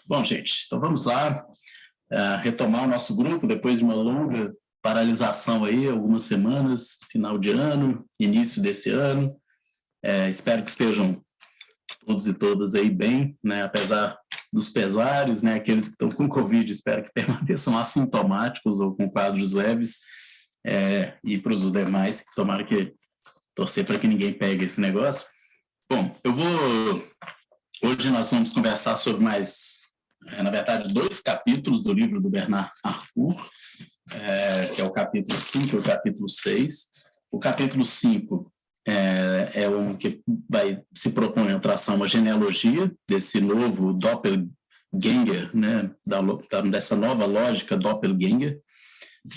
Bom, gente, então vamos lá retomar o nosso grupo depois de uma longa paralisação aí, algumas semanas, final de ano, início desse ano. Espero que estejam todos e todas aí bem, né, apesar dos pesares, né, aqueles que estão com Covid, espero que permaneçam assintomáticos ou com quadros leves, e para os demais, tomara que torcer para que ninguém pegue esse negócio. Bom, hoje nós vamos conversar sobre na verdade, 2 capítulos do livro do Bernard Harcourt, que é o capítulo 5 e o capítulo 6. O capítulo 5 é um que se propõe a traçar uma genealogia desse novo doppelganger, né, dessa nova lógica doppelganger,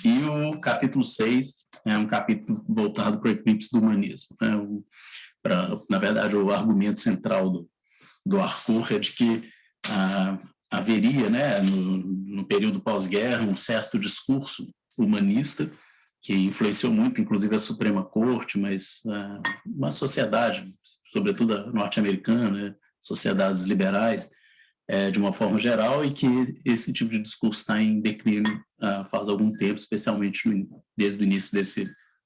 e o capítulo 6 é um capítulo voltado para o eclipse do humanismo. Né, na verdade, o argumento central do Harcourt é de que haveria, né, no período pós-guerra, um certo discurso humanista que influenciou muito, inclusive, a Suprema Corte, mas uma sociedade, sobretudo a norte-americana, sociedades liberais, de uma forma geral, e que esse tipo de discurso está em declínio faz algum tempo, especialmente desde o início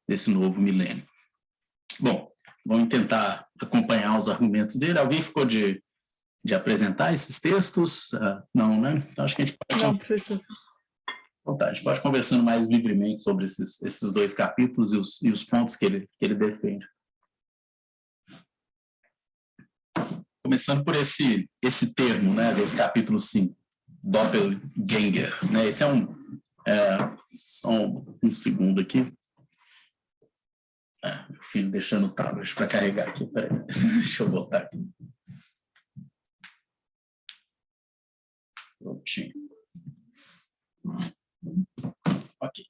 desse novo milênio. Bom, vamos tentar acompanhar os argumentos dele. Alguém ficou de apresentar esses textos? Não, né? Então, acho que a gente pode... Não, professor. A gente pode conversando mais livremente sobre esses 2 capítulos e os pontos que ele defende. Começando por esse termo, né, desse capítulo 5, doppelganger. Né? Esse só um segundo aqui. Meu filho deixando o tablet para carregar aqui. Peraí, deixa eu voltar aqui. Prontinho. Ok.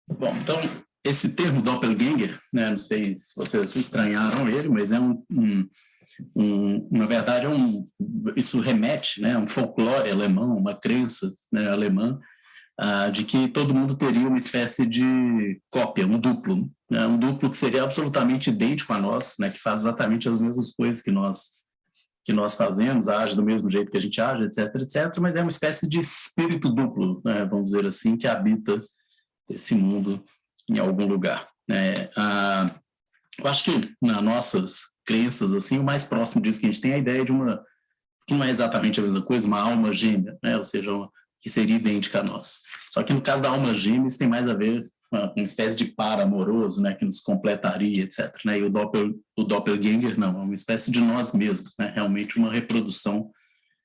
Bom, então, esse termo doppelganger, né, não sei se vocês estranharam ele, mas na verdade, isso remete, né, a um folclore alemão, uma crença, né, alemã, de que todo mundo teria uma espécie de cópia, um duplo, né, um duplo que seria absolutamente idêntico a nós, né, que faz exatamente as mesmas coisas que nós fazemos, age do mesmo jeito que a gente age, etc., etc., mas é uma espécie de espírito duplo, né, vamos dizer assim, que habita esse mundo em algum lugar. Né? Eu acho que nas nossas crenças, assim, o mais próximo disso que a gente tem é a ideia de que não é exatamente a mesma coisa, uma alma gêmea, né? Ou seja, que seria idêntica a nós. Só que no caso da alma gêmea, isso tem mais a ver com uma espécie de par amoroso, né, que nos completaria, etc. Né? E o doppelganger, não, é uma espécie de nós mesmos, né? Realmente uma reprodução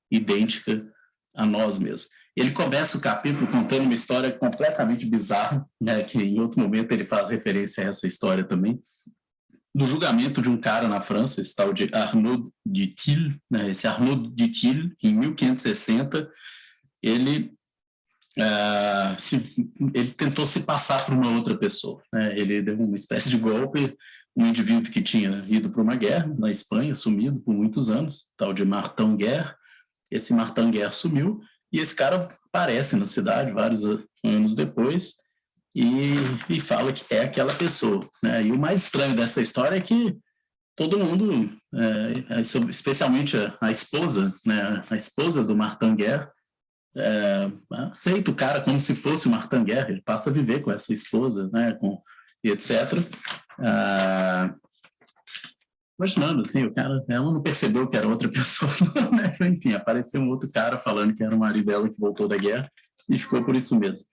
idêntica a nós mesmos. Ele começa o capítulo contando uma história completamente bizarra, né, que em outro momento ele faz referência a essa história também, do julgamento de um cara na França, esse tal de Arnaud de Thiel, né, esse Arnaud de Thiel, em 1560, ele tentou se passar por uma outra pessoa, né, ele deu uma espécie de golpe, um indivíduo que tinha ido para uma guerra na Espanha, sumido por muitos anos, tal de Martin Guerre. Esse Martin Guerre sumiu, e esse cara aparece na cidade vários anos depois e fala que é aquela pessoa. Né? E o mais estranho dessa história é que todo mundo, especialmente a esposa, né? A esposa do Martin Guerre, aceita o cara como se fosse o Martin Guerre, ele passa a viver com essa esposa, né? E etc. Imaginando, assim, ela não percebeu que era outra pessoa, né? Enfim, apareceu um outro cara falando que era o marido dela que voltou da guerra e ficou por isso mesmo.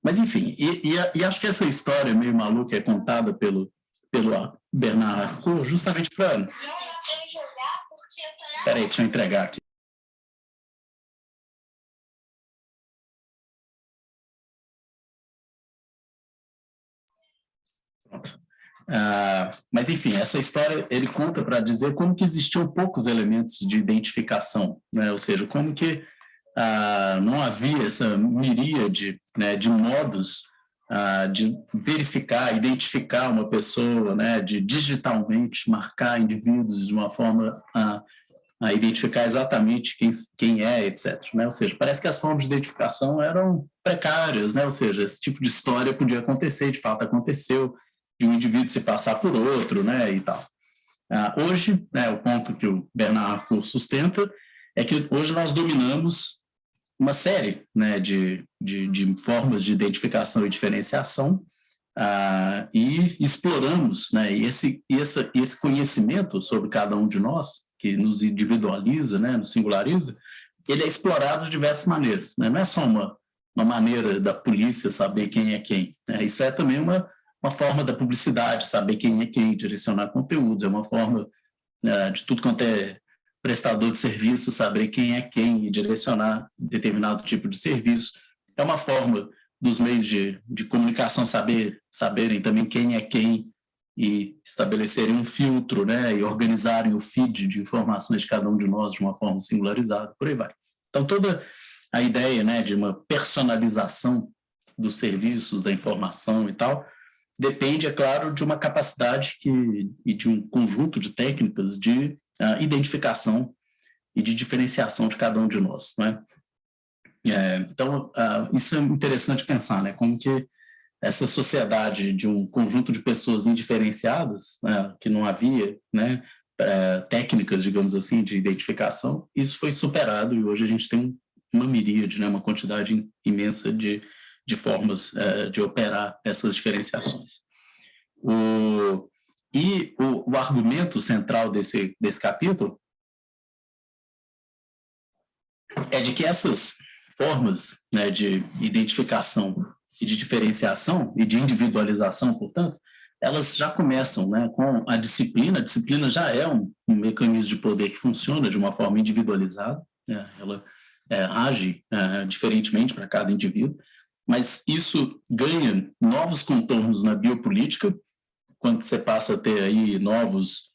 Mas, enfim, e acho que essa história meio maluca é contada pelo Bernard Harcourt justamente para... Peraí, deixa eu entregar aqui. Pronto. Mas, enfim, essa história ele conta para dizer como que existiam poucos elementos de identificação, né? Ou seja, como que não havia essa miríade, né, de modos de verificar, identificar uma pessoa, né, de digitalmente marcar indivíduos de uma forma a identificar exatamente quem é, etc. Né? Ou seja, parece que as formas de identificação eram precárias, né? Ou seja, esse tipo de história podia acontecer, de fato aconteceu, de um indivíduo se passar por outro, né, e tal. Hoje, né, o ponto que o Bernard Harcourt sustenta é que hoje nós dominamos uma série, né, de formas de identificação e diferenciação, e exploramos, né, esse conhecimento sobre cada um de nós, que nos individualiza, né, nos singulariza, ele é explorado de diversas maneiras, né? Não é só uma maneira da polícia saber quem é quem, né? Isso é também uma forma da publicidade, saber quem é quem, direcionar conteúdos, é uma forma de tudo quanto é prestador de serviço saber quem é quem e direcionar determinado tipo de serviço. É uma forma dos meios de comunicação saberem também quem é quem e estabelecerem um filtro, né, e organizarem o feed de informações de cada um de nós de uma forma singularizada, por aí vai. Então, toda a ideia, né, de uma personalização dos serviços, da informação e tal, depende, é claro, de uma capacidade e de um conjunto de técnicas de identificação e de diferenciação de cada um de nós, né? Então, isso é interessante pensar, né? Como que essa sociedade de um conjunto de pessoas indiferenciadas, né, que não havia, né, técnicas, digamos assim, de identificação, isso foi superado e hoje a gente tem uma miríade, né, uma quantidade imensa de formas de operar essas diferenciações. O argumento central desse capítulo é de que essas formas, né, de identificação e de diferenciação e de individualização, portanto, elas já começam, né, com a disciplina. A disciplina já é um mecanismo de poder que funciona de uma forma individualizada, né, ela age diferentemente para cada indivíduo, mas isso ganha novos contornos na biopolítica, quando você passa a ter aí novas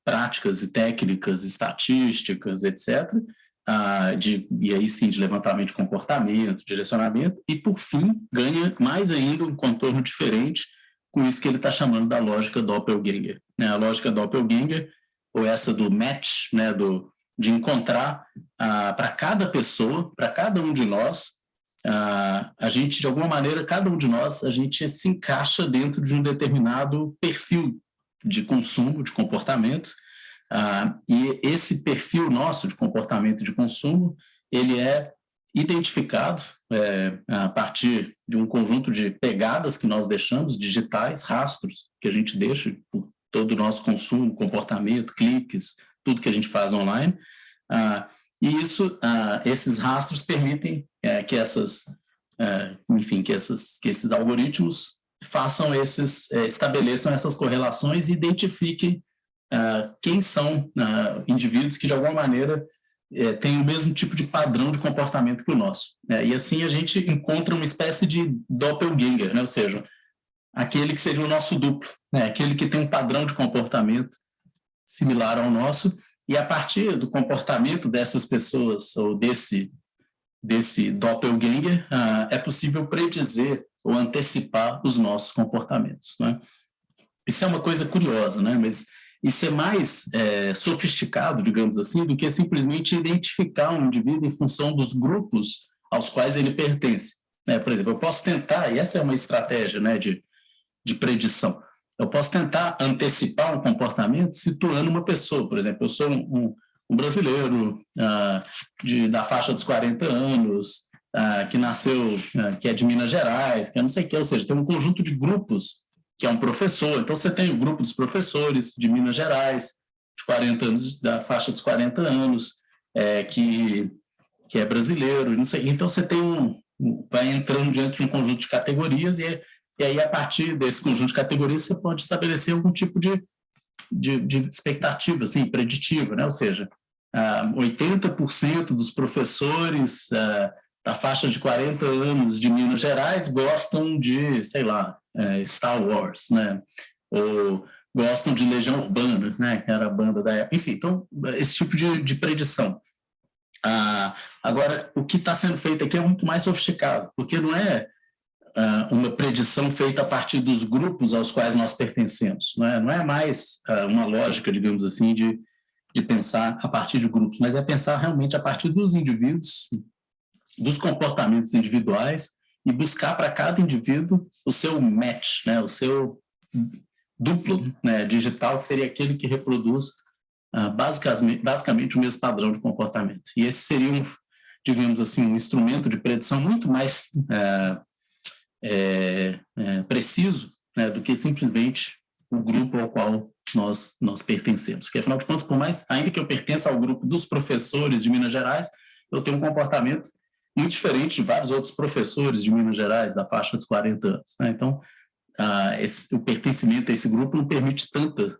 práticas e técnicas estatísticas, etc., e aí sim de levantamento de comportamento, direcionamento, e por fim ganha mais ainda um contorno diferente com isso que ele está chamando da lógica Doppelganger. Né? A lógica Doppelganger, ou essa do match, né, de encontrar para cada pessoa, para cada um de nós, a gente, de alguma maneira, cada um de nós, a gente se encaixa dentro de um determinado perfil de consumo, de comportamento, e esse perfil nosso de comportamento e de consumo, ele é identificado a partir de um conjunto de pegadas que nós deixamos, digitais, rastros que a gente deixa por todo o nosso consumo, comportamento, cliques, tudo que a gente faz online, e isso, esses rastros permitem que esses algoritmos façam estabeleçam essas correlações e identifiquem quem são indivíduos que, de alguma maneira, têm o mesmo tipo de padrão de comportamento que o nosso. E assim a gente encontra uma espécie de doppelganger, né? Ou seja, aquele que seria o nosso duplo, né? Aquele que tem um padrão de comportamento similar ao nosso, e a partir do comportamento dessas pessoas, ou desse doppelganger, é possível predizer ou antecipar os nossos comportamentos, né? Isso é uma coisa curiosa, né? Mas isso é mais sofisticado, digamos assim, do que simplesmente identificar um indivíduo em função dos grupos aos quais ele pertence. Por exemplo, eu posso tentar, e essa é uma estratégia, né, de predição, eu posso tentar antecipar um comportamento situando uma pessoa. Por exemplo, eu sou um brasileiro da faixa dos 40 anos, que nasceu, que é de Minas Gerais, que é não sei o que, ou seja, tem um conjunto de grupos que é um professor. Então, você tem o grupo dos professores de Minas Gerais, de 40 anos, da faixa dos 40 anos, que é brasileiro, não sei. Então, você tem vai entrando diante de um conjunto de categorias e aí, a partir desse conjunto de categorias, você pode estabelecer algum tipo de expectativa, assim, preditiva, né? Ou seja, 80% dos professores da faixa de 40 anos de Minas Gerais gostam de, sei lá, Star Wars, né? Ou gostam de Legião Urbana, né? Que era a banda da época. Enfim, então, esse tipo de predição. Agora, o que está sendo feito aqui é muito mais sofisticado, porque não é uma predição feita a partir dos grupos aos quais nós pertencemos. Não é mais uma lógica, digamos assim, de pensar a partir de grupos, mas é pensar realmente a partir dos indivíduos, dos comportamentos individuais, e buscar para cada indivíduo o seu match, né? duplo, né, digital, que seria aquele que reproduz basicamente o mesmo padrão de comportamento. E esse seria, digamos assim, um instrumento de predição muito mais preciso, né, do que simplesmente o grupo ao qual nós pertencemos. Porque, afinal de contas, por mais, ainda que eu pertença ao grupo dos professores de Minas Gerais, eu tenho um comportamento muito diferente de vários outros professores de Minas Gerais, da faixa dos 40 anos. Né? Então, o pertencimento a esse grupo não permite tanta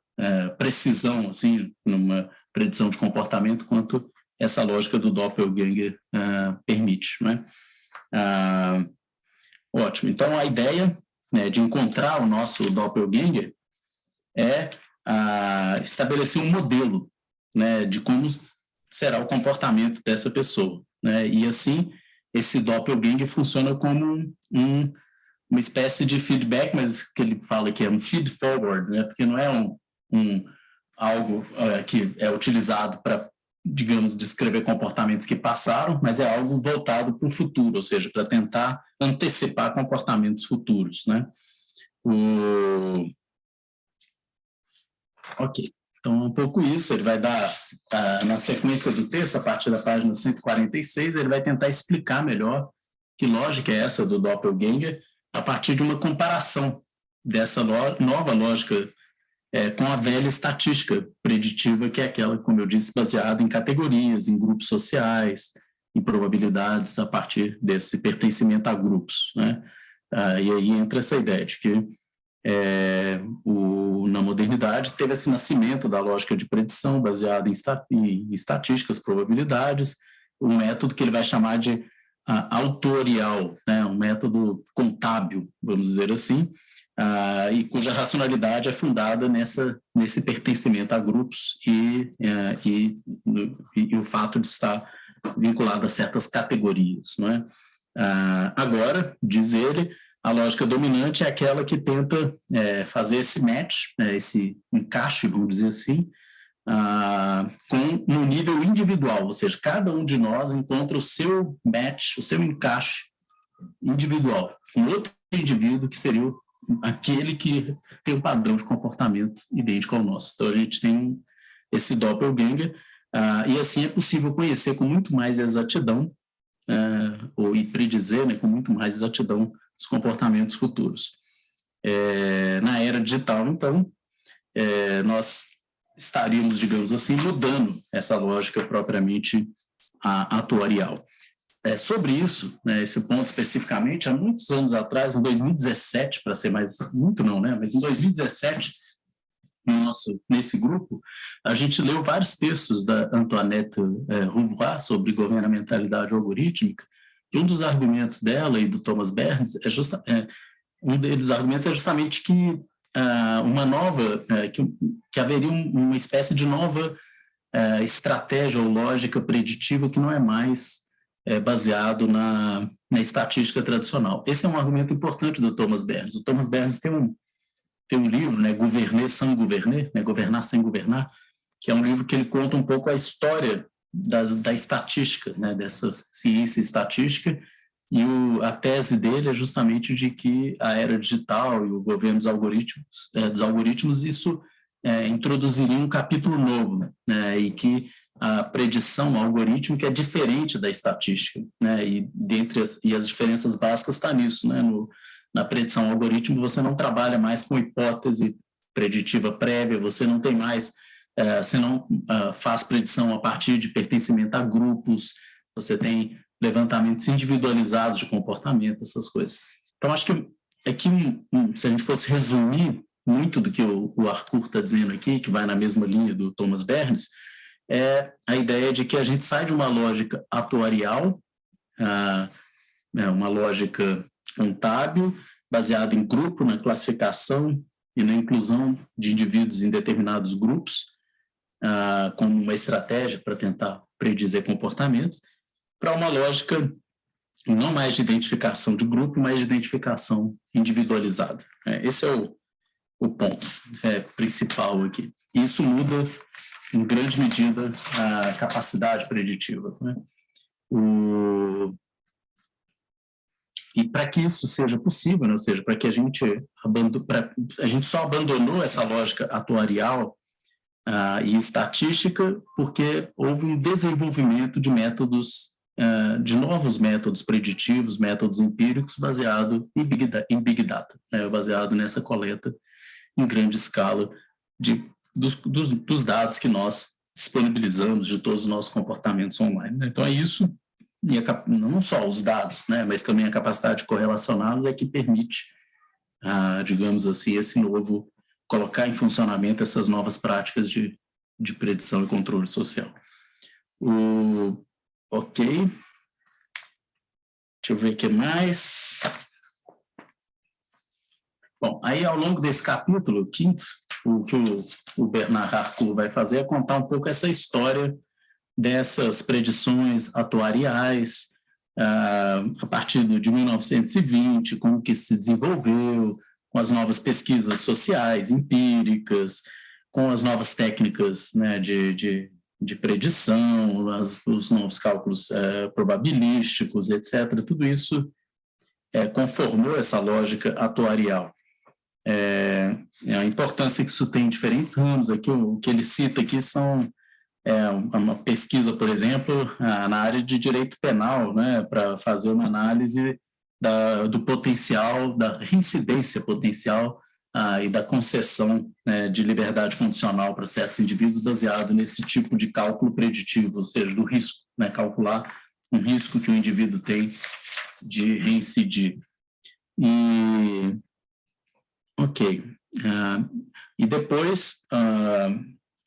precisão assim, numa predição de comportamento quanto essa lógica do doppelganger permite. Né? Ótimo. Então, a ideia, né, de encontrar o nosso doppelganger é estabelecer um modelo, né, de como será o comportamento dessa pessoa. Né? E, assim, esse doppelganger funciona como uma espécie de feedback, mas que ele fala que é um feed-forward, né? Porque não é algo que é utilizado para, digamos, descrever comportamentos que passaram, mas é algo voltado para o futuro, ou seja, para tentar antecipar comportamentos futuros. Né? Ok, então um pouco isso, ele vai dar, na sequência do texto, a partir da página 146, ele vai tentar explicar melhor que lógica é essa do doppelganger, a partir de uma comparação dessa nova lógica com a velha estatística preditiva, que é aquela, como eu disse, baseada em categorias, em grupos sociais, em probabilidades a partir desse pertencimento a grupos. Né? E aí entra essa ideia de que na modernidade teve esse nascimento da lógica de predição baseada em estatísticas, probabilidades, um método que ele vai chamar de autorial, né? Um método contábil, vamos dizer assim, e cuja racionalidade é fundada nesse pertencimento a grupos e o fato de estar vinculado a certas categorias. Não é? Agora, diz ele, a lógica dominante é aquela que tenta fazer esse match, esse encaixe, vamos dizer assim, no nível individual, ou seja, cada um de nós encontra o seu match, o seu encaixe individual, com outro indivíduo que seria aquele que tem um padrão de comportamento idêntico ao nosso. Então, a gente tem esse doppelganger, e assim é possível conhecer com muito mais exatidão, ou predizer, né, com muito mais exatidão os comportamentos futuros. Na era digital, então, nós estaríamos, digamos assim, mudando essa lógica propriamente atuarial. Sobre isso, né, esse ponto especificamente, há muitos anos atrás, em 2017, para ser mais, muito não, né, mas em 2017, nesse grupo, a gente leu vários textos da Antoinette Rouvois sobre governamentalidade algorítmica, e um dos argumentos dela e do Thomas Berns um dos argumentos é justamente que que haveria uma espécie de nova estratégia ou lógica preditiva que não é mais baseado na estatística tradicional. Esse é um argumento importante do Thomas Berns. O Thomas Berns tem um livro, né, Gouverner sans gouverner, né, Governar sem governar, que é um livro que ele conta um pouco a história da estatística, né, dessa ciência estatística, e a tese dele é justamente de que a era digital e o governo dos algoritmos, isso introduziria um capítulo novo, né, e que a predição algorítmica é diferente da estatística, né, e as diferenças básicas estão nisso, né, na predição algoritmo você não trabalha mais com hipótese preditiva prévia, você não tem mais, você não faz predição a partir de pertencimento a grupos, você tem levantamentos individualizados de comportamento, essas coisas. Então, acho que aqui, se a gente fosse resumir muito do que o Harcourt está dizendo aqui, que vai na mesma linha do Thomas Berns, é a ideia de que a gente sai de uma lógica atuarial, uma lógica contábil, baseada em grupo, na classificação e na inclusão de indivíduos em determinados grupos, como uma estratégia para tentar predizer comportamentos, para uma lógica não mais de identificação de grupo, mas de identificação individualizada. Esse é o ponto principal aqui. Isso muda, em grande medida, a capacidade preditiva. Né? E para que isso seja possível, né? Ou seja, para que a gente só abandonou essa lógica atuarial e estatística porque houve um desenvolvimento de métodos, de novos métodos preditivos, métodos empíricos baseado em Big Data, né? Baseado nessa coleta em grande escala dos dados que nós disponibilizamos de todos os nossos comportamentos online, né? Então é isso, e não só os dados, né, mas também a capacidade de correlacioná-los é que permite, digamos assim, esse novo, colocar em funcionamento essas novas práticas de predição e controle social. Ok. Deixa eu ver o que mais. Bom, aí ao longo desse capítulo, o que o Bernard Harcourt vai fazer é contar um pouco essa história dessas predições atuariais, a partir de 1920, como que se desenvolveu, com as novas pesquisas sociais, empíricas, com as novas técnicas, né, de predição, os novos cálculos probabilísticos, etc. Tudo isso conformou essa lógica atuarial. A importância que isso tem em diferentes ramos, aqui, o que ele cita aqui são uma pesquisa, por exemplo, na área de direito penal, né, para fazer uma análise do potencial, da reincidência potencial e da concessão, né, de liberdade condicional para certos indivíduos baseado nesse tipo de cálculo preditivo, ou seja, do risco, né, calcular um risco que o indivíduo tem de reincidir. E depois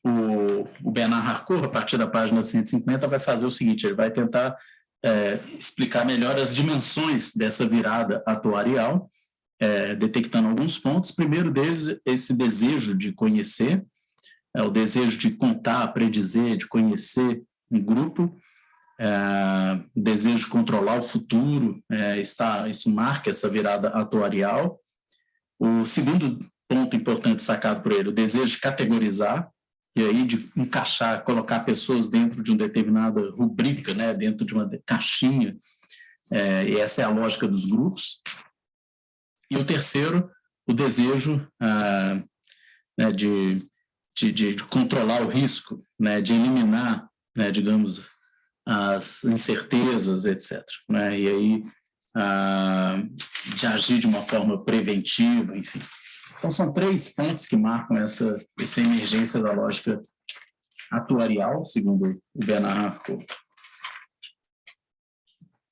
o Bernard Harcourt, a partir da página 150, vai fazer o seguinte, ele vai tentar explicar melhor as dimensões dessa virada atuarial, detectando alguns pontos. Primeiro deles, esse desejo de conhecer, o desejo de contar, predizer, de conhecer um grupo, o desejo de controlar o futuro, isso marca essa virada atuarial. O segundo ponto importante sacado por ele, o desejo de categorizar, e aí de encaixar, colocar pessoas dentro de uma determinada rubrica, né, dentro de uma caixinha, e essa é a lógica dos grupos. E o terceiro, o desejo né, de controlar o risco, né, de eliminar, né, digamos, as incertezas, etc. Né, e aí de agir de uma forma preventiva, enfim. Então, são 3 pontos que marcam essa emergência da lógica atuarial, segundo o Bernard Harcourt.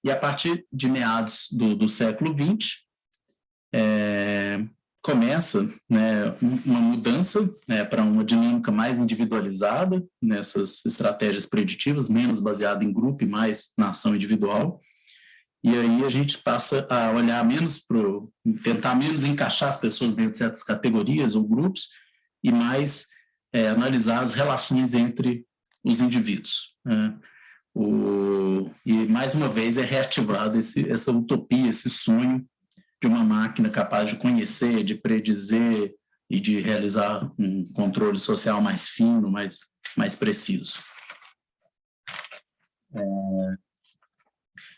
E a partir de meados do século XX, começa, né, uma mudança, né, para uma dinâmica mais individualizada nessas estratégias preditivas, menos baseada em grupo e mais na ação individual. E aí a gente passa a olhar menos tentar menos encaixar as pessoas dentro de certas categorias ou grupos e mais analisar as relações entre os indivíduos, né? E mais uma vez é reativado essa utopia, esse sonho de uma máquina capaz de conhecer, de predizer e de realizar um controle social mais fino, mais preciso.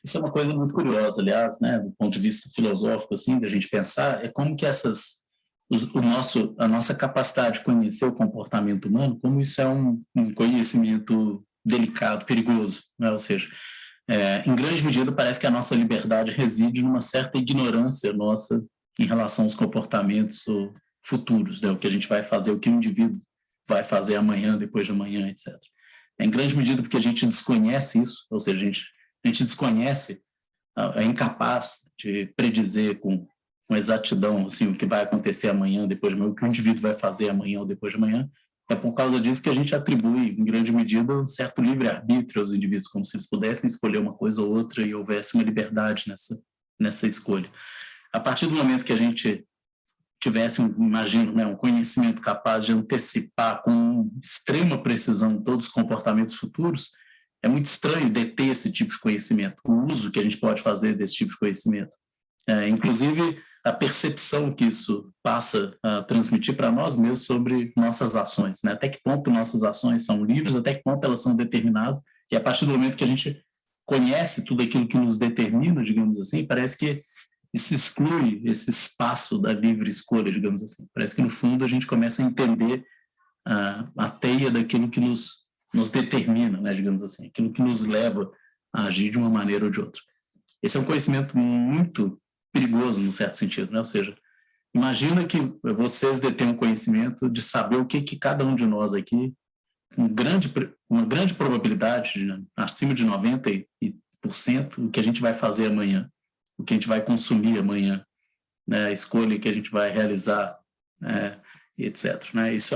Isso é uma coisa muito curiosa, aliás, né, do ponto de vista filosófico, assim, da gente pensar, é como que a nossa capacidade de conhecer o comportamento humano, como isso é um conhecimento delicado, perigoso, né? Ou seja, em grande medida parece que a nossa liberdade reside numa certa ignorância nossa em relação aos comportamentos futuros, né? O que a gente vai fazer, o que o indivíduo vai fazer amanhã, depois de amanhã, etc. Em grande medida porque a gente desconhece isso, ou seja, a gente desconhece, é incapaz de predizer com exatidão assim, o que vai acontecer amanhã, depois de amanhã, o que o indivíduo vai fazer amanhã ou depois de amanhã. É por causa disso que a gente atribui, em grande medida, um certo livre-arbítrio aos indivíduos, como se eles pudessem escolher uma coisa ou outra e houvesse uma liberdade nessa escolha. A partir do momento que a gente tivesse, imagino, né, um conhecimento capaz de antecipar com extrema precisão todos os comportamentos futuros, é muito estranho deter esse tipo de conhecimento, o uso que a gente pode fazer desse tipo de conhecimento. Inclusive, a percepção que isso passa a transmitir para nós mesmos sobre nossas ações, né? Até que ponto nossas ações são livres, até que ponto elas são determinadas, e a partir do momento que a gente conhece tudo aquilo que nos determina, digamos assim, parece que isso exclui esse espaço da livre escolha, digamos assim. Parece que, no fundo, a gente começa a entender a teia daquilo que nos determina, né, digamos assim, aquilo que nos leva a agir de uma maneira ou de outra. Esse é um conhecimento muito perigoso, num certo sentido, né? Ou seja, imagina que vocês detêm um conhecimento de saber o que cada um de nós aqui, uma grande probabilidade, acima de 90%, o que a gente vai fazer amanhã, o que a gente vai consumir amanhã, né? A escolha que a gente vai realizar, etc. Né? Isso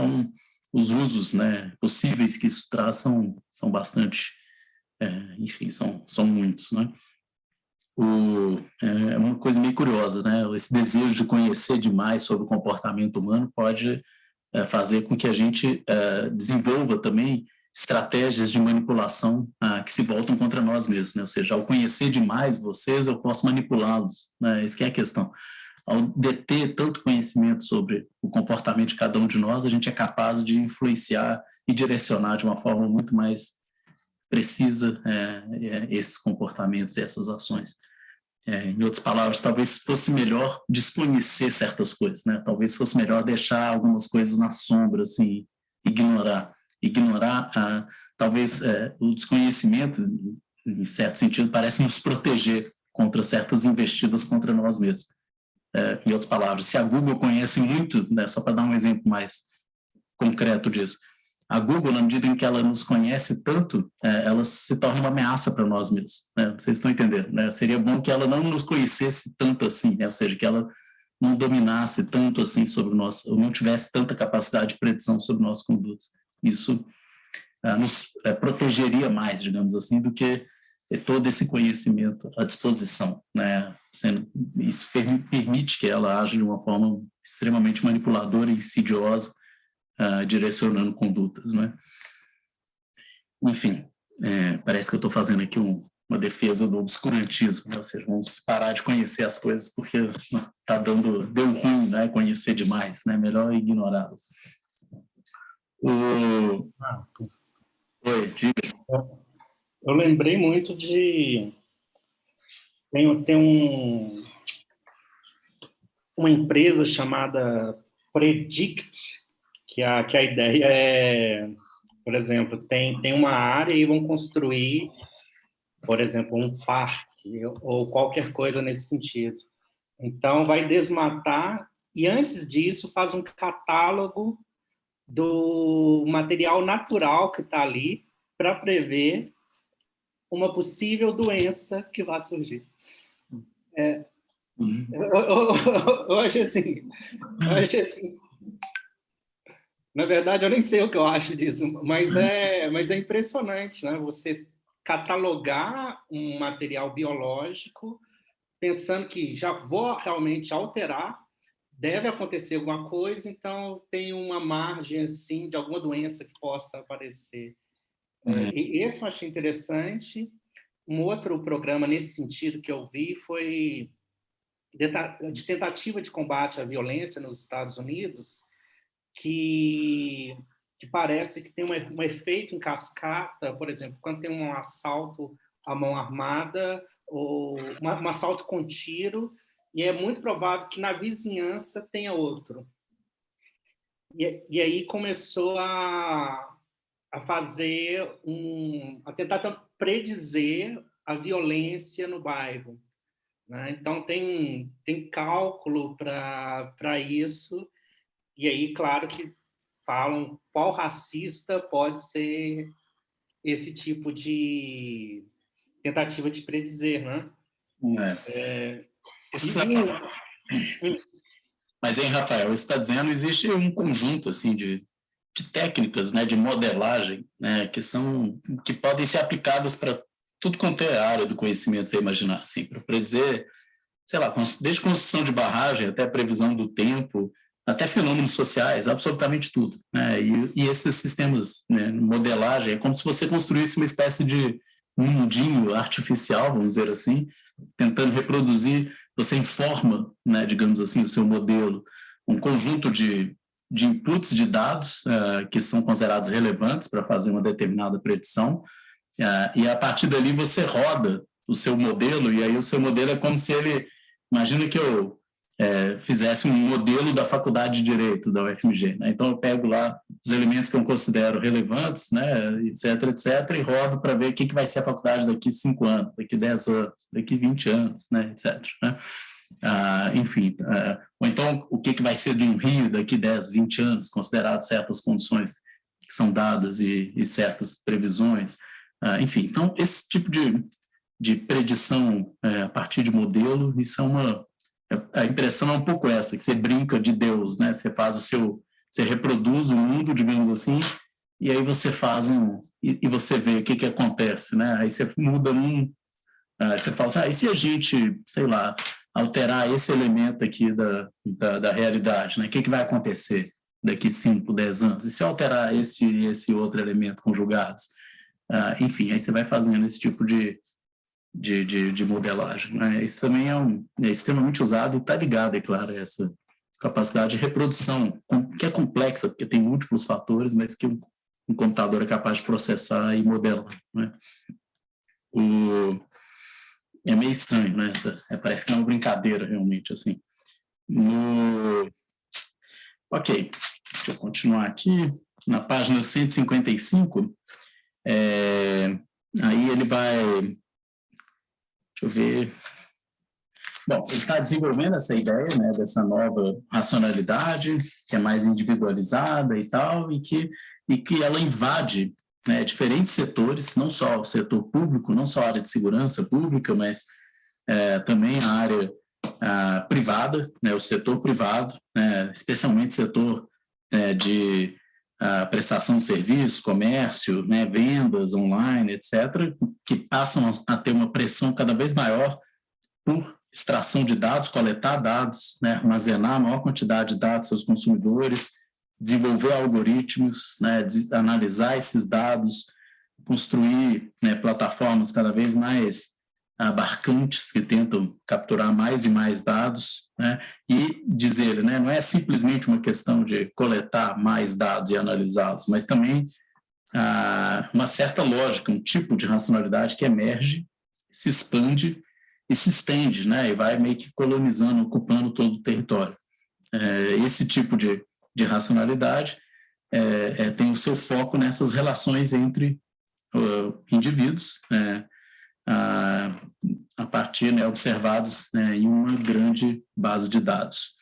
os usos, né, possíveis que isso traz são bastante, enfim, são muitos, né? É uma coisa meio curiosa, né? Esse desejo de conhecer demais sobre o comportamento humano pode fazer com que a gente desenvolva também estratégias de manipulação que se voltam contra nós mesmos, né? Ou seja, ao conhecer demais vocês, eu posso manipulá-los, né? Isso que é a questão. Ao deter tanto conhecimento sobre o comportamento de cada um de nós, a gente é capaz de influenciar e direcionar de uma forma muito mais precisa esses comportamentos e essas ações. Em outras palavras, talvez fosse melhor desconhecer certas coisas, né? Talvez fosse melhor deixar algumas coisas na sombra, assim, ignorar, talvez o desconhecimento, em certo sentido, parece nos proteger contra certas investidas contra nós mesmos. Em outras palavras, se a Google conhece muito, né, só para dar um exemplo mais concreto disso, a Google, na medida em que ela nos conhece tanto, ela se torna uma ameaça para nós mesmos, né? Vocês estão entendendo, né? Seria bom que ela não nos conhecesse tanto assim, né? Ou seja, que ela não dominasse tanto assim sobre nós, ou não tivesse tanta capacidade de predição sobre nossas condutas. Isso nos protegeria mais, digamos assim, do que todo esse conhecimento à disposição, né? Isso permite que ela aja de uma forma extremamente manipuladora e insidiosa, direcionando condutas, né? Enfim, parece que eu estou fazendo aqui uma defesa do obscurantismo, né? Ou seja, vamos parar de conhecer as coisas porque deu ruim, né? Conhecer demais, né? Melhor ignorá-las. Oi, diga. Eu lembrei muito de... Tem uma empresa chamada Predict, que a ideia é, por exemplo, tem uma área e vão construir, por exemplo, um parque ou qualquer coisa nesse sentido. Então, vai desmatar e, antes disso, faz um catálogo do material natural que está ali para prever uma possível doença que vai surgir. Eu acho assim, na verdade, eu nem sei o que eu acho disso, mas é impressionante, né? Você catalogar um material biológico pensando que já vou realmente alterar, deve acontecer alguma coisa, então tem uma margem assim, de alguma doença que possa aparecer. E esse eu achei interessante. Um outro programa nesse sentido que eu vi foi de tentativa de combate à violência nos Estados Unidos, que parece que tem um efeito em cascata, por exemplo, quando tem um assalto à mão armada ou um assalto com tiro, e é muito provável que na vizinhança tenha outro. E aí começou a tentar predizer a violência no bairro, né? Então, tem cálculo para isso, e aí, claro que falam qual racista pode ser esse tipo de tentativa de predizer, né? Mas, hein, Rafael, você está dizendo que existe um conjunto assim, de técnicas, né, de modelagem, né, que podem ser aplicadas para tudo quanto é área do conhecimento, você imaginar, assim, para predizer, sei lá, desde construção de barragem até previsão do tempo, até fenômenos sociais, absolutamente tudo, né? E esses sistemas, né, modelagem, é como se você construísse uma espécie de mundinho artificial, vamos dizer assim, tentando reproduzir, você informa, né, digamos assim, o seu modelo, um conjunto de inputs de dados que são considerados relevantes para fazer uma determinada predição, e a partir dali você roda o seu modelo, e aí o seu modelo é como se ele imagina que eu fizesse um modelo da faculdade de Direito da UFMG, né? Então eu pego lá os elementos que eu considero relevantes, né, etc, e rodo para ver o que vai ser a faculdade daqui 5 anos, daqui 10 anos, daqui 20 anos, né, etc, né? Enfim, ou então o que vai ser de um Rio daqui 10, 20 anos, considerado certas condições que são dadas e certas previsões. Enfim, então esse tipo de predição a partir de modelo, isso a impressão é um pouco essa, que você brinca de Deus, né? Você faz você reproduz o mundo, digamos assim, e aí você faz e você vê o que acontece, né? Aí você muda você fala assim, e se a gente, sei lá, alterar esse elemento aqui da realidade, né? O que vai acontecer daqui 5, 10 anos? E se eu alterar esse e esse outro elemento conjugados? Enfim, aí você vai fazendo esse tipo de modelagem, né? Isso também é extremamente usado e está ligado, é claro, a essa capacidade de reprodução, que é complexa, porque tem múltiplos fatores, mas que um computador é capaz de processar e modelar, né? É meio estranho, né? Parece que é uma brincadeira, realmente, assim. Ok, deixa eu continuar aqui. Na página 155, aí ele vai... Deixa eu ver. Bom, ele está desenvolvendo essa ideia, né, dessa nova racionalidade, que é mais individualizada e tal, e que ela invade, né, diferentes setores, não só o setor público, não só a área de segurança pública, mas também a área privada, né, o setor privado, né, especialmente o setor de prestação de serviço, comércio, né, vendas online, etc., que passam a ter uma pressão cada vez maior por extração de dados, coletar dados, né, armazenar a maior quantidade de dados dos seus consumidores, desenvolver algoritmos, né, analisar esses dados, construir, né, plataformas cada vez mais abarcantes que tentam capturar mais e mais dados, né, e dizer, né, não é simplesmente uma questão de coletar mais dados e analisá-los, mas também uma certa lógica, um tipo de racionalidade que emerge, se expande e se estende, né, e vai meio que colonizando, ocupando todo o território. Esse tipo de racionalidade tem o seu foco nessas relações entre indivíduos, a partir, né, observados, né, em uma grande base de dados.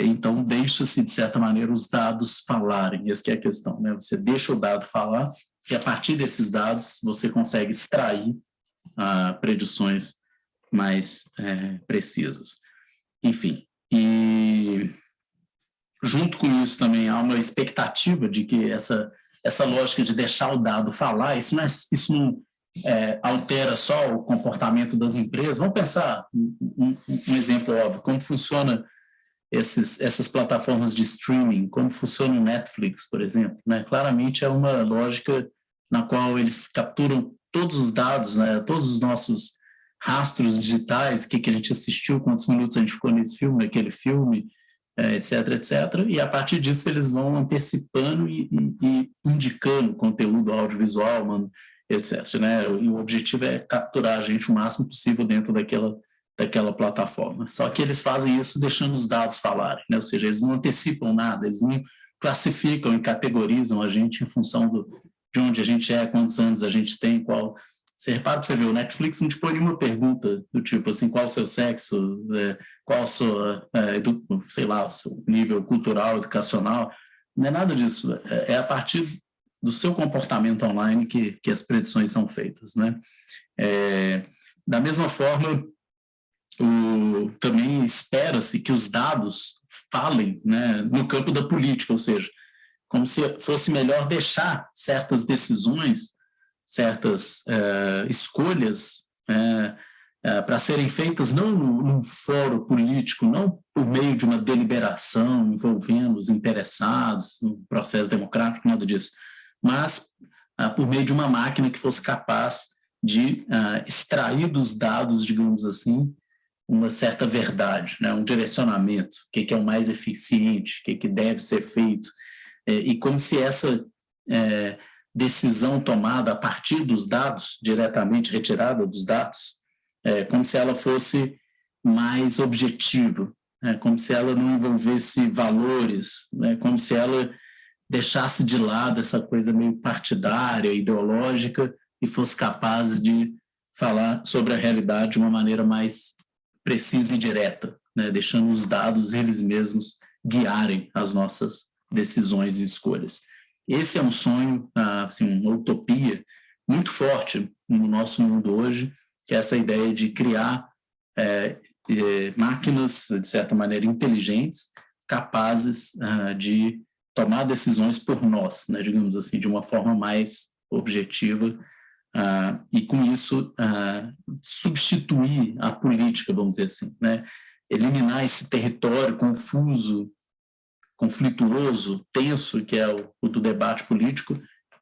Então, deixa-se, de certa maneira, os dados falarem, essa que é a questão, né? Você deixa o dado falar e, a partir desses dados, você consegue extrair predições mais precisas. Enfim, e junto com isso também há uma expectativa de que essa lógica de deixar o dado falar, isso não altera só o comportamento das empresas. Vamos pensar um exemplo óbvio, como funciona essas plataformas de streaming, como funciona o Netflix, por exemplo, né? Claramente é uma lógica na qual eles capturam todos os dados, né? Todos os nossos rastros digitais, o que a gente assistiu, quantos minutos a gente ficou nesse filme, naquele filme, etc, e a partir disso eles vão antecipando e indicando conteúdo audiovisual, etc, né? E o objetivo é capturar a gente o máximo possível dentro daquela plataforma. Só que eles fazem isso deixando os dados falarem, né? Ou seja, eles não antecipam nada, eles não classificam e categorizam a gente em função de onde a gente é, quantos anos a gente tem, qual... Você repara para você ver, o Netflix não te põe nenhuma pergunta do tipo assim, qual o seu sexo, qual a sua, sei lá, o seu nível cultural, educacional, não é nada disso. É a partir do seu comportamento online que as predições são feitas, né? Da mesma forma, também espera-se que os dados falem, né, no campo da política, ou seja, como se fosse melhor deixar certas decisões, certas escolhas para serem feitas não num fórum político, não por meio de uma deliberação envolvendo os interessados, no processo democrático, nada disso, mas por meio de uma máquina que fosse capaz de extrair dos dados, digamos assim, uma certa verdade, né, um direcionamento, o que é o mais eficiente, o que deve ser feito, e como se essa decisão tomada a partir dos dados, diretamente retirada dos dados, como se ela fosse mais objetiva, né? Como se ela não envolvesse valores, né? Como se ela deixasse de lado essa coisa meio partidária, ideológica, e fosse capaz de falar sobre a realidade de uma maneira mais precisa e direta, né? Deixando os dados eles mesmos guiarem as nossas decisões e escolhas. Esse é um sonho, assim, uma utopia muito forte no nosso mundo hoje, que é essa ideia de criar máquinas, de certa maneira, inteligentes, capazes de tomar decisões por nós, né, digamos assim, de uma forma mais objetiva, e com isso substituir a política, vamos dizer assim, né, eliminar esse território confuso, conflituoso, tenso, que é o do debate político,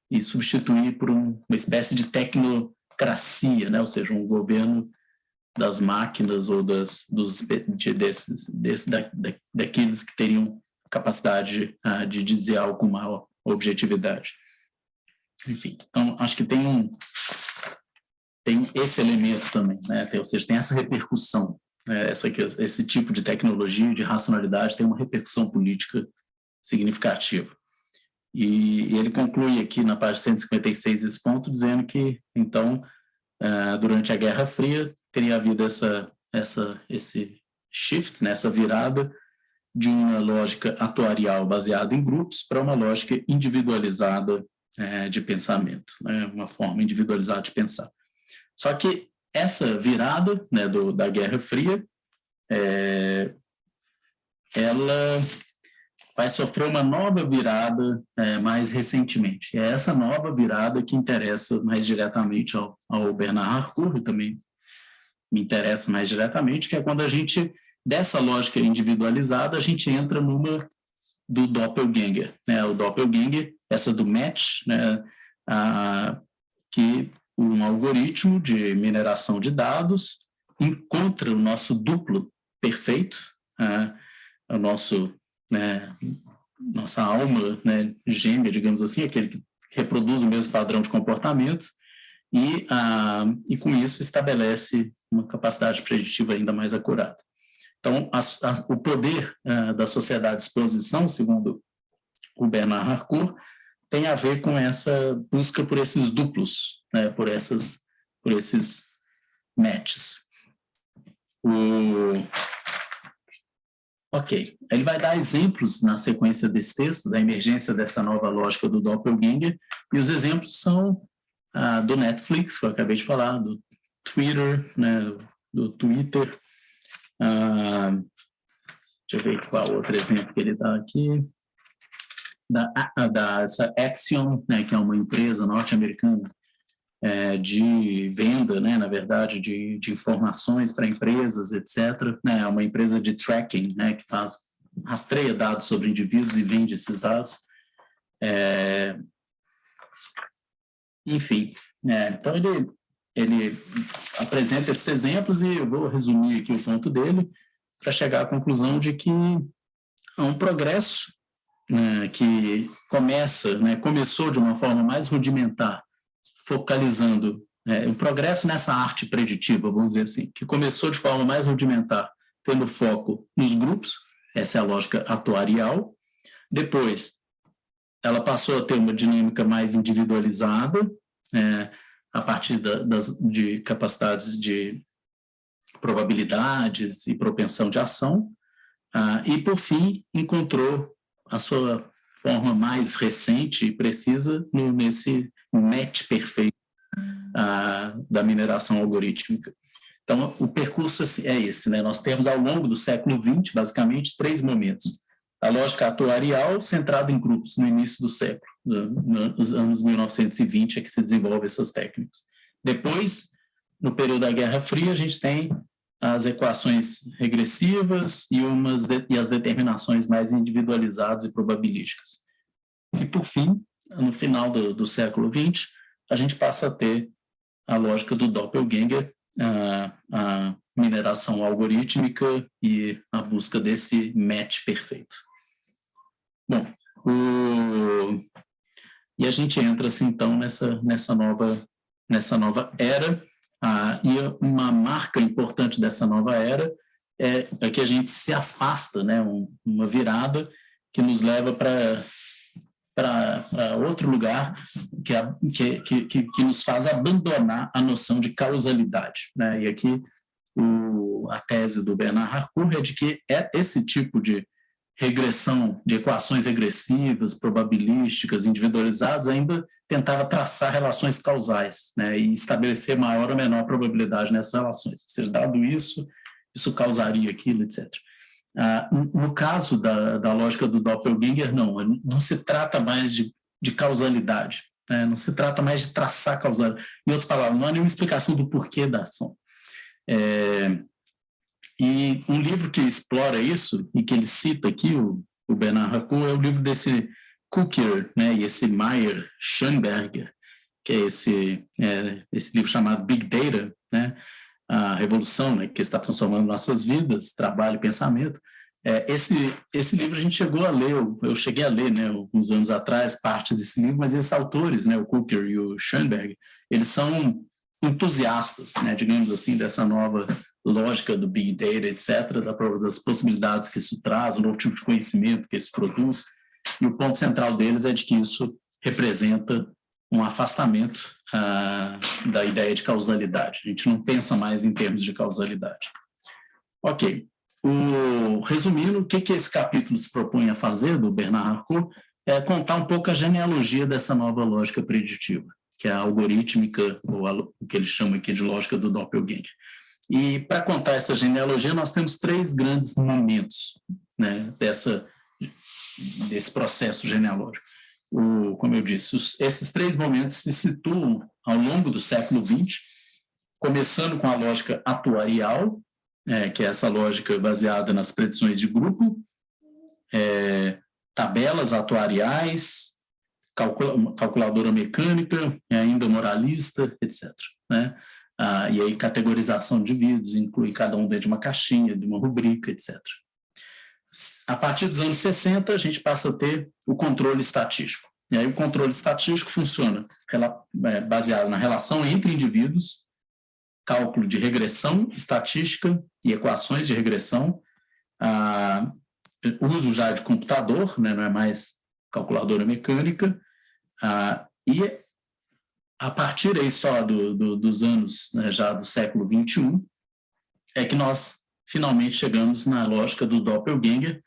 e substituir por uma espécie de tecnocracia, né, ou seja, um governo das máquinas ou daqueles que teriam capacidade de dizer algo com maior objetividade. Enfim, então, acho que tem esse elemento também, né? Ou seja, tem essa repercussão, né? Esse tipo de tecnologia, de racionalidade, tem uma repercussão política significativa. E ele conclui aqui na página 156 esse ponto, dizendo que, então, durante a Guerra Fria, teria havido esse shift, né? Essa virada de uma lógica atuarial baseada em grupos para uma lógica individualizada de pensamento, né? Uma forma individualizada de pensar. Só que essa virada, né, da Guerra Fria, ela vai sofrer uma nova virada mais recentemente. É essa nova virada que interessa mais diretamente ao Bernard Harcourt, e também me interessa mais diretamente, que é quando a gente, dessa lógica individualizada, a gente entra numa do doppelganger, né? O doppelganger, essa do match, né? Que um algoritmo de mineração de dados encontra o nosso duplo perfeito, o nosso, nossa alma, né, gêmea, digamos assim, aquele que reproduz o mesmo padrão de comportamento, e com isso estabelece uma capacidade preditiva ainda mais acurada. Então, o poder da sociedade de exposição, segundo o Bernard Harcourt, tem a ver com essa busca por esses duplos, né, por esses matches. Ok, ele vai dar exemplos na sequência desse texto, da emergência dessa nova lógica do doppelganger, e os exemplos são do Netflix, que eu acabei de falar, do Twitter, né, do Twitter. Deixa eu ver qual outro exemplo que ele dá aqui. Essa Axiom, né, que é uma empresa norte-americana de venda, né, na verdade, de informações para empresas, etc. Né, uma empresa de tracking, né, que rastreia dados sobre indivíduos e vende esses dados. Enfim, então ele apresenta esses exemplos e eu vou resumir aqui o ponto dele para chegar à conclusão de que há um progresso que começou de uma forma mais rudimentar, focalizando um progresso nessa arte preditiva, vamos dizer assim, que começou de forma mais rudimentar, tendo foco nos grupos, essa é a lógica atuarial. Depois, ela passou a ter uma dinâmica mais individualizada, a partir de capacidades de probabilidades e propensão de ação, e, por fim, encontrou a sua forma mais recente e precisa nesse match perfeito da mineração algorítmica. Então, o percurso é esse, né? Nós temos, ao longo do século XX, basicamente, 3 momentos. A lógica atuarial, centrada em grupos, no início do século, nos anos 1920, é que se desenvolvem essas técnicas. Depois, no período da Guerra Fria, a gente tem as equações regressivas e as determinações mais individualizadas e probabilísticas. E, por fim, no final do século XX, a gente passa a ter a lógica do doppelganger, a mineração algorítmica e a busca desse match perfeito. Bom, e a gente entra, assim, então, nessa nova era, e uma marca importante dessa nova era é que a gente se afasta, né? Uma virada que nos leva para outro lugar que nos faz abandonar a noção de causalidade, né? E aqui a tese do Bernard Harcourt é de que esse tipo de regressão de equações regressivas, probabilísticas, individualizadas, ainda tentava traçar relações causais, né, e estabelecer maior ou menor probabilidade nessas relações. Ou seja, dado isso causaria aquilo, etc. No caso da lógica do Doppelganger, não se trata mais de causalidade, né, não se trata mais de traçar causalidade. Em outras palavras, não há nenhuma explicação do porquê da ação. E um livro que explora isso, e que ele cita aqui, o Bernard Harcourt, é o livro desse Cooker, né, e esse Meyer Schoenberger, que é esse livro chamado Big Data, né, a revolução, né, que está transformando nossas vidas, trabalho e pensamento. Esse livro a gente chegou a ler, eu cheguei a ler, né, alguns anos atrás, parte desse livro, mas esses autores, né, o Cooker e o Schoenberger, eles são entusiastas, né, digamos assim, dessa nova lógica do Big Data, etc., das possibilidades que isso traz, o novo tipo de conhecimento que isso produz, e o ponto central deles é de que isso representa um afastamento da ideia de causalidade. A gente não pensa mais em termos de causalidade. Ok. Resumindo, o que esse capítulo se propõe a fazer, do Bernard Harcourt, é contar um pouco a genealogia dessa nova lógica preditiva, que é a algorítmica, ou o que ele chama aqui de lógica do Doppelganger. E para contar essa genealogia, nós temos 3 grandes momentos, né, desse processo genealógico. Como eu disse, esses 3 momentos se situam ao longo do século XX, começando com a lógica atuarial, que é essa lógica baseada nas predições de grupo, tabelas atuariais, calculadora mecânica, ainda moralista, etc., né? E aí categorização de indivíduos, inclui cada um dentro de uma caixinha, de uma rubrica, etc. A partir dos anos 60, a gente passa a ter o controle estatístico. E aí o controle estatístico funciona baseado na relação entre indivíduos, cálculo de regressão estatística e equações de regressão, uso já de computador, né, não é mais calculadora mecânica, e a partir aí só dos anos, né, já do século XXI, é que nós finalmente chegamos na lógica do Doppelganger,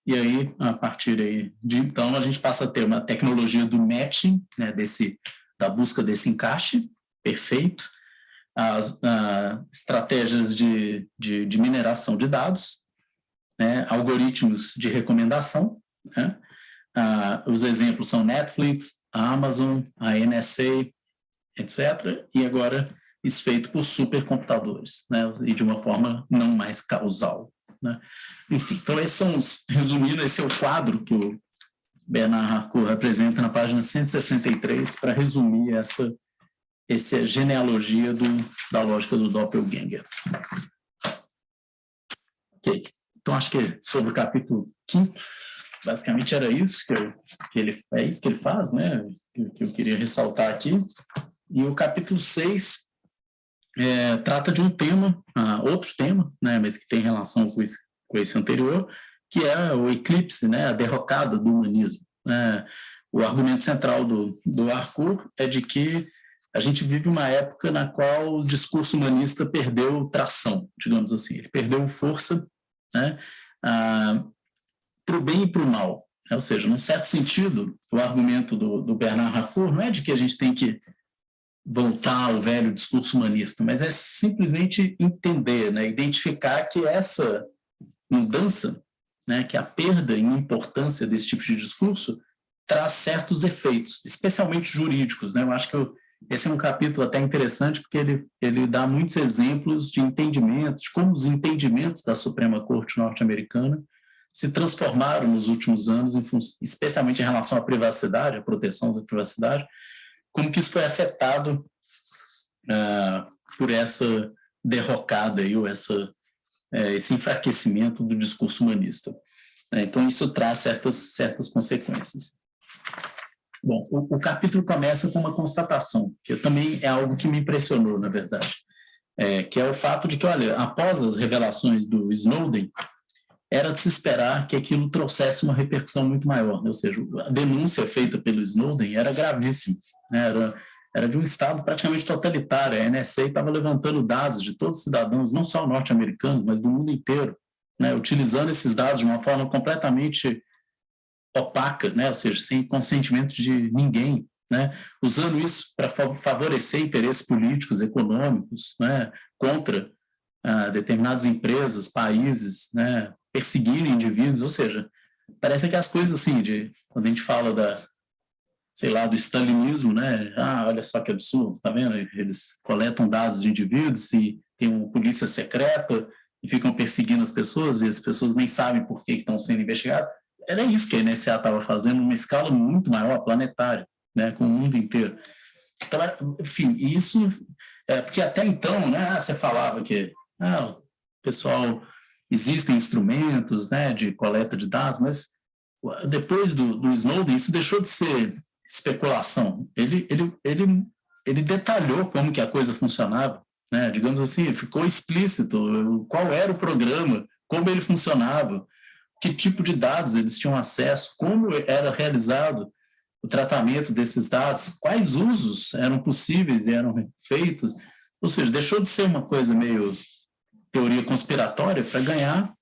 e aí, a partir aí de então, a gente passa a ter uma tecnologia do matching, né, da busca desse encaixe perfeito, as estratégias de mineração de dados, né, algoritmos de recomendação, né, os exemplos são Netflix, a Amazon, a NSA, etc., e agora isso feito por supercomputadores, né, e de uma forma não mais causal, né. Enfim, então resumindo, esse é o quadro que o Bernard Harcourt apresenta na página 163 para resumir essa genealogia da lógica do Doppelganger. Ok, então acho que sobre o capítulo 5º, basicamente era isso que ele faz, né, que eu queria ressaltar aqui. E o capítulo 6 trata de um tema, outro tema, né, mas que tem relação com esse anterior, que é o eclipse, né, a derrocada do humanismo. O argumento central do Harcourt é de que a gente vive uma época na qual o discurso humanista perdeu tração, digamos assim, ele perdeu força, né, para o bem e para o mal. Ou seja, num certo sentido, o argumento do Bernard Harcourt não é de que a gente tem que voltar ao velho discurso humanista, mas é simplesmente entender, né, identificar que essa mudança, né, que a perda em importância desse tipo de discurso traz certos efeitos, especialmente jurídicos, né? Eu acho que esse é um capítulo até interessante porque ele dá muitos exemplos de entendimentos, de como os entendimentos da Suprema Corte norte-americana se transformaram nos últimos anos, especialmente em relação à privacidade, à proteção da privacidade, como que isso foi afetado por essa derrocada aí, ou esse enfraquecimento do discurso humanista. Então, isso traz certas consequências. Bom, o capítulo começa com uma constatação, que também é algo que me impressionou, na verdade. que é o fato de que, olha, após as revelações do Snowden, era de se esperar que aquilo trouxesse uma repercussão muito maior, né? Ou seja, a denúncia feita pelo Snowden era gravíssima, né? Era de um Estado praticamente totalitário. A NSA estava levantando dados de todos os cidadãos, não só norte-americanos, mas do mundo inteiro, né? Utilizando esses dados de uma forma completamente opaca, né? Ou seja, sem consentimento de ninguém, né? Usando isso para favorecer interesses políticos, econômicos, né? Contra determinadas empresas, países, né? Perseguirem indivíduos, ou seja, parece que as coisas assim, quando a gente fala sei lá, do stalinismo, né? Olha só que absurdo, tá vendo? Eles coletam dados de indivíduos e tem uma polícia secreta e ficam perseguindo as pessoas e as pessoas nem sabem por que estão sendo investigadas. Era isso que a NSA estava fazendo numa escala muito maior, planetária, né? Com o mundo inteiro. Então, enfim, isso... porque até então, né? Você falava que o pessoal... Existem instrumentos, né, de coleta de dados, mas depois do Snowden, isso deixou de ser especulação. Ele detalhou como que a coisa funcionava, né? Digamos assim, ficou explícito qual era o programa, como ele funcionava, que tipo de dados eles tinham acesso, como era realizado o tratamento desses dados, quais usos eram possíveis e eram feitos. Ou seja, deixou de ser uma coisa meio teoria conspiratória para ganhar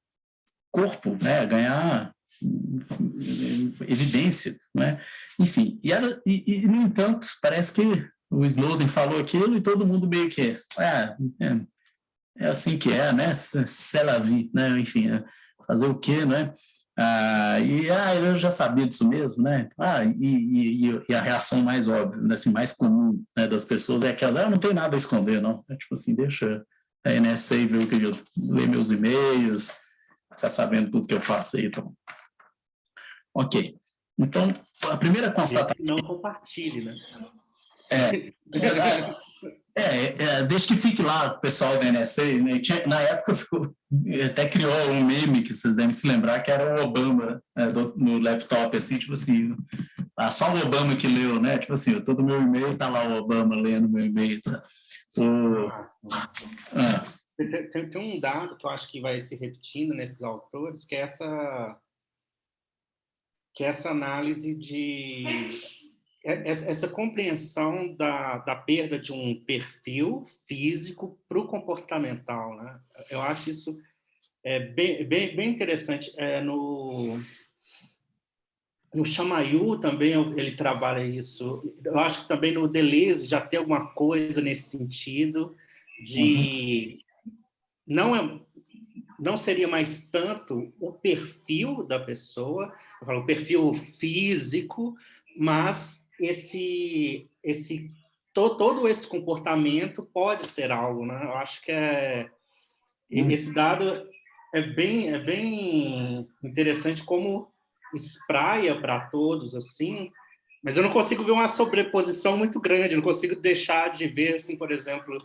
corpo, né? Ganhar evidência, né? Enfim, no entanto, parece que o Snowden falou aquilo e todo mundo meio que é assim que é, né? C'est la vie, né? Enfim, fazer o quê, né? Eu já sabia disso mesmo, né? E a reação mais óbvia, né? Assim, mais comum, né, das pessoas é aquela, não tem nada a esconder, não. É tipo assim, deixa a NSA ver o que eu ler meus e-mails, ficar sabendo tudo que eu faço aí, então. Ok. Então, a primeira constatação... Não compartilhe, né? Desde que fique lá o pessoal da NSA, né? Na época até criou um meme que vocês devem se lembrar, que era o Obama, né, no laptop, assim, tipo assim, só o Obama que leu, né? Tipo assim, todo meu e-mail tá lá o Obama lendo meu e-mail, sabe? Tem um dado que eu acho que vai se repetindo nesses autores, que é essa análise essa compreensão da perda de um perfil físico para o comportamental, né? Eu acho isso bem interessante. No Chamayou também ele trabalha isso. Eu acho que também no Deleuze já tem alguma coisa nesse sentido de não seria mais tanto o perfil da pessoa, eu falo, o perfil físico, mas todo esse comportamento pode ser algo, né? Eu acho que esse dado é bem interessante como espraia para todos assim, mas eu não consigo ver uma sobreposição muito grande, não consigo deixar de ver, assim, por exemplo,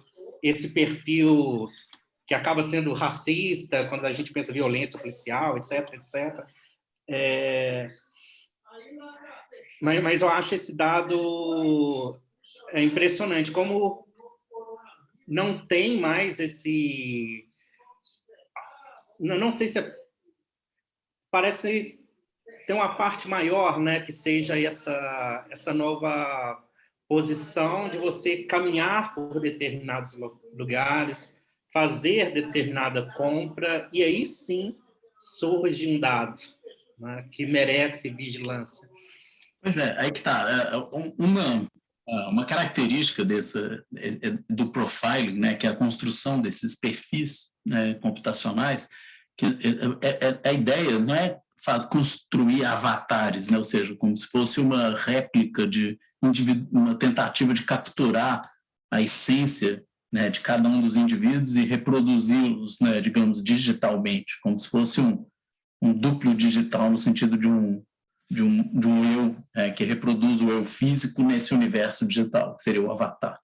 esse perfil que acaba sendo racista quando a gente pensa em violência policial, etc, etc. Mas eu acho esse dado impressionante, como não tem mais esse... Não sei se parece ter uma parte maior, né, que seja essa nova posição de você caminhar por determinados lugares, fazer determinada compra, e aí sim surge um dado, né, que merece vigilância. Pois aí que está. Uma característica do profiling, né, que é a construção desses perfis, né, computacionais, que a ideia não é construir avatares, né, ou seja, como se fosse uma réplica uma tentativa de capturar a essência, né, de cada um dos indivíduos e reproduzi-los, né, digamos, digitalmente, como se fosse um duplo digital no sentido de um eu que reproduz o eu físico nesse universo digital, que seria o avatar.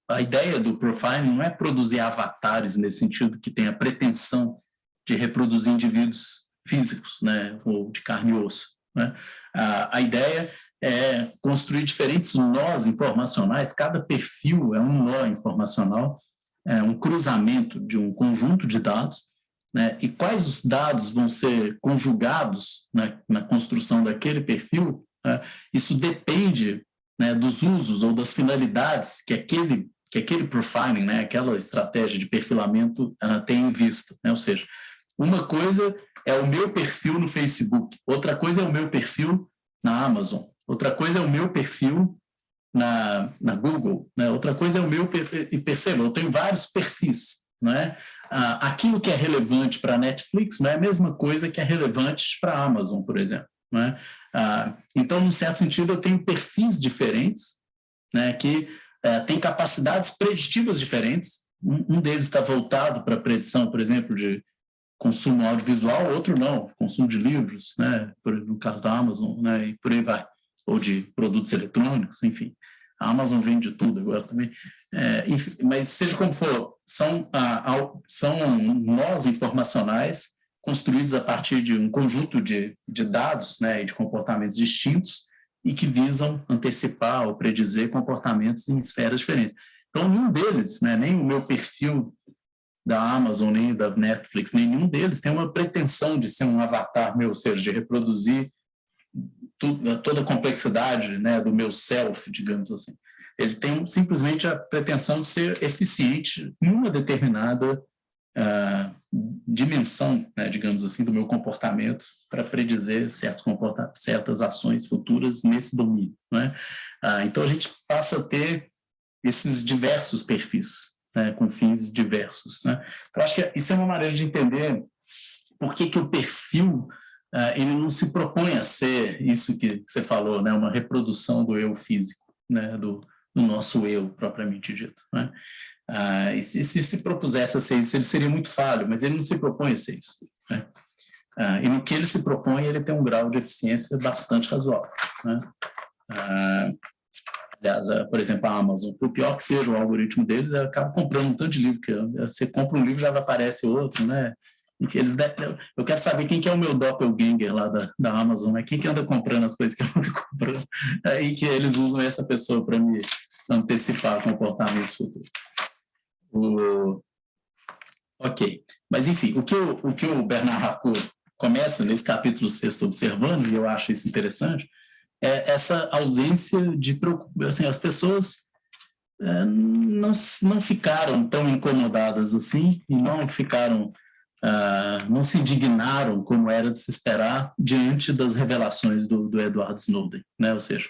A ideia do profiling não é produzir avatares nesse sentido que tem a pretensão de reproduzir indivíduos físicos, né, ou de carne e osso, né? A ideia é construir diferentes nós informacionais, cada perfil é um nó informacional, um cruzamento de um conjunto de dados, né, e quais os dados vão ser conjugados na construção daquele perfil, isso depende, né, dos usos ou das finalidades que aquele profiling, né, aquela estratégia de perfilamento tem em vista, né? Ou seja, uma coisa é o meu perfil no Facebook, outra coisa é o meu perfil na Amazon, outra coisa é o meu perfil na Google, né? Outra coisa é o meu perfil, e perceba, eu tenho vários perfis, né? Aquilo que é relevante para a Netflix não é a mesma coisa que é relevante para a Amazon, por exemplo, né? Então, num certo sentido, eu tenho perfis diferentes, né, que têm capacidades preditivas diferentes. Um deles está voltado para a predição, por exemplo, de consumo audiovisual, outro não, consumo de livros, né, no caso da Amazon, né, e por aí vai, ou de produtos eletrônicos, enfim. A Amazon vende tudo agora também. Enfim, mas seja como for, são nós informacionais construídos a partir de um conjunto de dados, né, e de comportamentos distintos e que visam antecipar ou predizer comportamentos em esferas diferentes. Então, nenhum deles, né, nem o meu perfil da Amazon, nem da Netflix, nenhum deles tem uma pretensão de ser um avatar meu, ou seja, de reproduzir toda a complexidade, né, do meu self, digamos assim. Ele tem simplesmente a pretensão de ser eficiente em uma determinada dimensão, né, digamos assim, do meu comportamento para predizer certas ações futuras nesse domínio, né? Então, a gente passa a ter esses diversos perfis, né, com fins diversos, né? Então, acho que isso é uma maneira de entender por que o perfil ele não se propõe a ser isso que você falou, né, uma reprodução do eu físico, né, do nosso eu propriamente dito, né? E se propusesse a ser isso, ele seria muito falho, mas ele não se propõe a ser isso, né? E no que ele se propõe, ele tem um grau de eficiência bastante razoável, né? Aliás, por exemplo, a Amazon, por pior que seja o algoritmo deles, acaba comprando um tanto de livro, que você compra um livro já aparece outro, né? Enfim, eu quero saber quem que é o meu doppelganger lá da Amazon, né? Quem que anda comprando as coisas que eu ando comprando, e que eles usam essa pessoa para me antecipar comportamentos futuros. Ok, mas enfim, o que o Bernard Harcourt começa nesse capítulo 6 observando, e eu acho isso interessante, é essa ausência de preocupação. Assim, as pessoas não ficaram tão incomodadas assim, e não se indignaram como era de se esperar diante das revelações do Edward Snowden, né? Ou seja,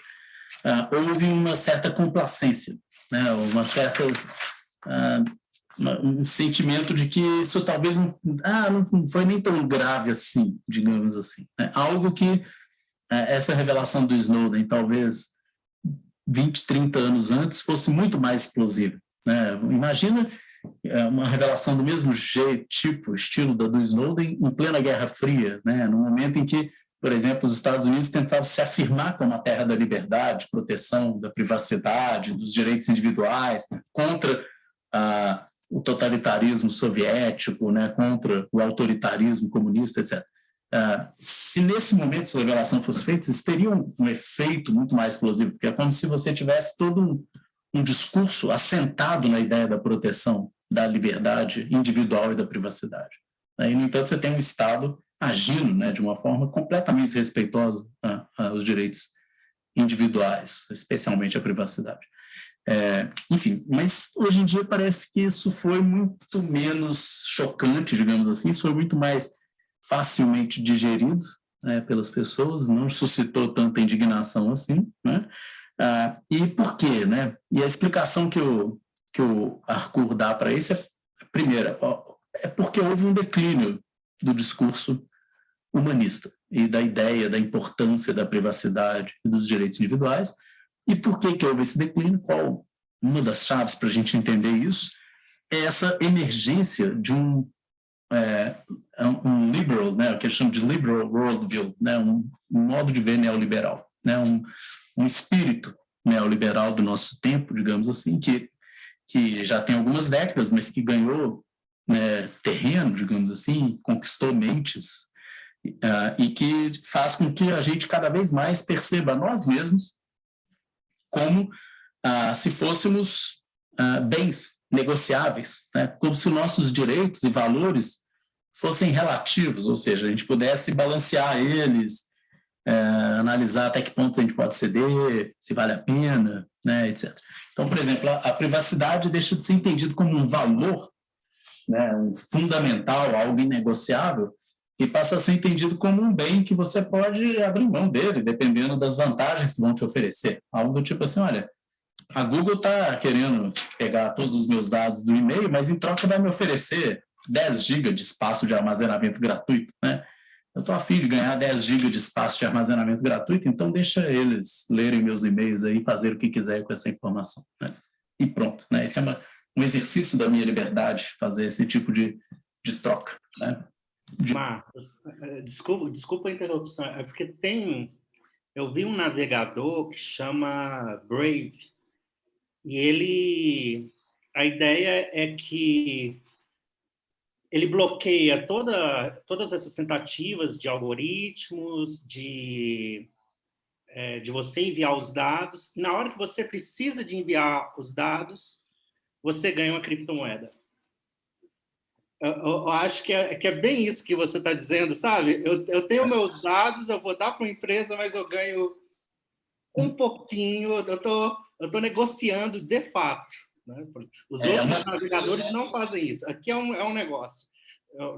houve uma certa complacência, né? Uma certa um sentimento de que isso talvez não foi nem tão grave assim, digamos assim, né? Algo que essa revelação do Snowden, talvez 20, 30 anos antes, fosse muito mais explosiva, né? Imagina uma revelação do mesmo jeito, estilo da do Snowden, em plena Guerra Fria, né? No momento em que, por exemplo, os Estados Unidos tentavam se afirmar como a terra da liberdade, proteção da privacidade, dos direitos individuais, contra o totalitarismo soviético, né? Contra o autoritarismo comunista, etc. Se nesse momento essa revelação fosse feita, isso teria um efeito muito mais explosivo, porque é como se você tivesse todo um discurso assentado na ideia da proteção da liberdade individual e da privacidade. E, no entanto, você tem um Estado agindo, né, de uma forma completamente desrespeitosa aos direitos individuais, especialmente a privacidade. Enfim, mas hoje em dia parece que isso foi muito menos chocante, digamos assim, isso foi muito mais facilmente digerido, né, pelas pessoas, não suscitou tanta indignação assim, né? E por quê, né? E a explicação que o Harcourt dá para isso primeira, é porque houve um declínio do discurso humanista e da ideia da importância da privacidade e dos direitos individuais. E por que houve esse declínio? Qual uma das chaves para a gente entender isso é essa emergência de um liberal, né, que eles chamam de liberal worldview, né, um modo de ver neoliberal, né, um espírito neoliberal do nosso tempo, digamos assim, que já tem algumas décadas, mas que ganhou, né, terreno, digamos assim, conquistou mentes, e que faz com que a gente cada vez mais perceba nós mesmos como se fôssemos bens, negociáveis, né? Como se nossos direitos e valores fossem relativos, ou seja, a gente pudesse balancear eles, analisar até que ponto a gente pode ceder, se vale a pena, né, etc. Então, por exemplo, a privacidade deixa de ser entendido como um valor, né, um fundamental, algo inegociável, e passa a ser entendido como um bem que você pode abrir mão dele, dependendo das vantagens que vão te oferecer. Algo do tipo assim, olha, a Google está querendo pegar todos os meus dados do e-mail, mas em troca vai me oferecer 10 GB de espaço de armazenamento gratuito, né? Eu estou a fim de ganhar 10 GB de espaço de armazenamento gratuito, então deixa eles lerem meus e-mails aí e fazer o que quiser com essa informação, né? E pronto, né? Esse é um exercício da minha liberdade, fazer esse tipo de troca, né? Marcos, desculpa a interrupção, é porque eu vi um navegador que chama Brave, e a ideia é que ele bloqueia todas essas tentativas de algoritmos, de você enviar os dados. Na hora que você precisa de enviar os dados, você ganha uma criptomoeda. Eu acho que é bem isso que você está dizendo, sabe? Eu tenho meus dados, eu vou dar para uma empresa, mas eu ganho um pouquinho, eu tô negociando de fato. Né? Os outros navegadores não fazem isso. Aqui é um negócio.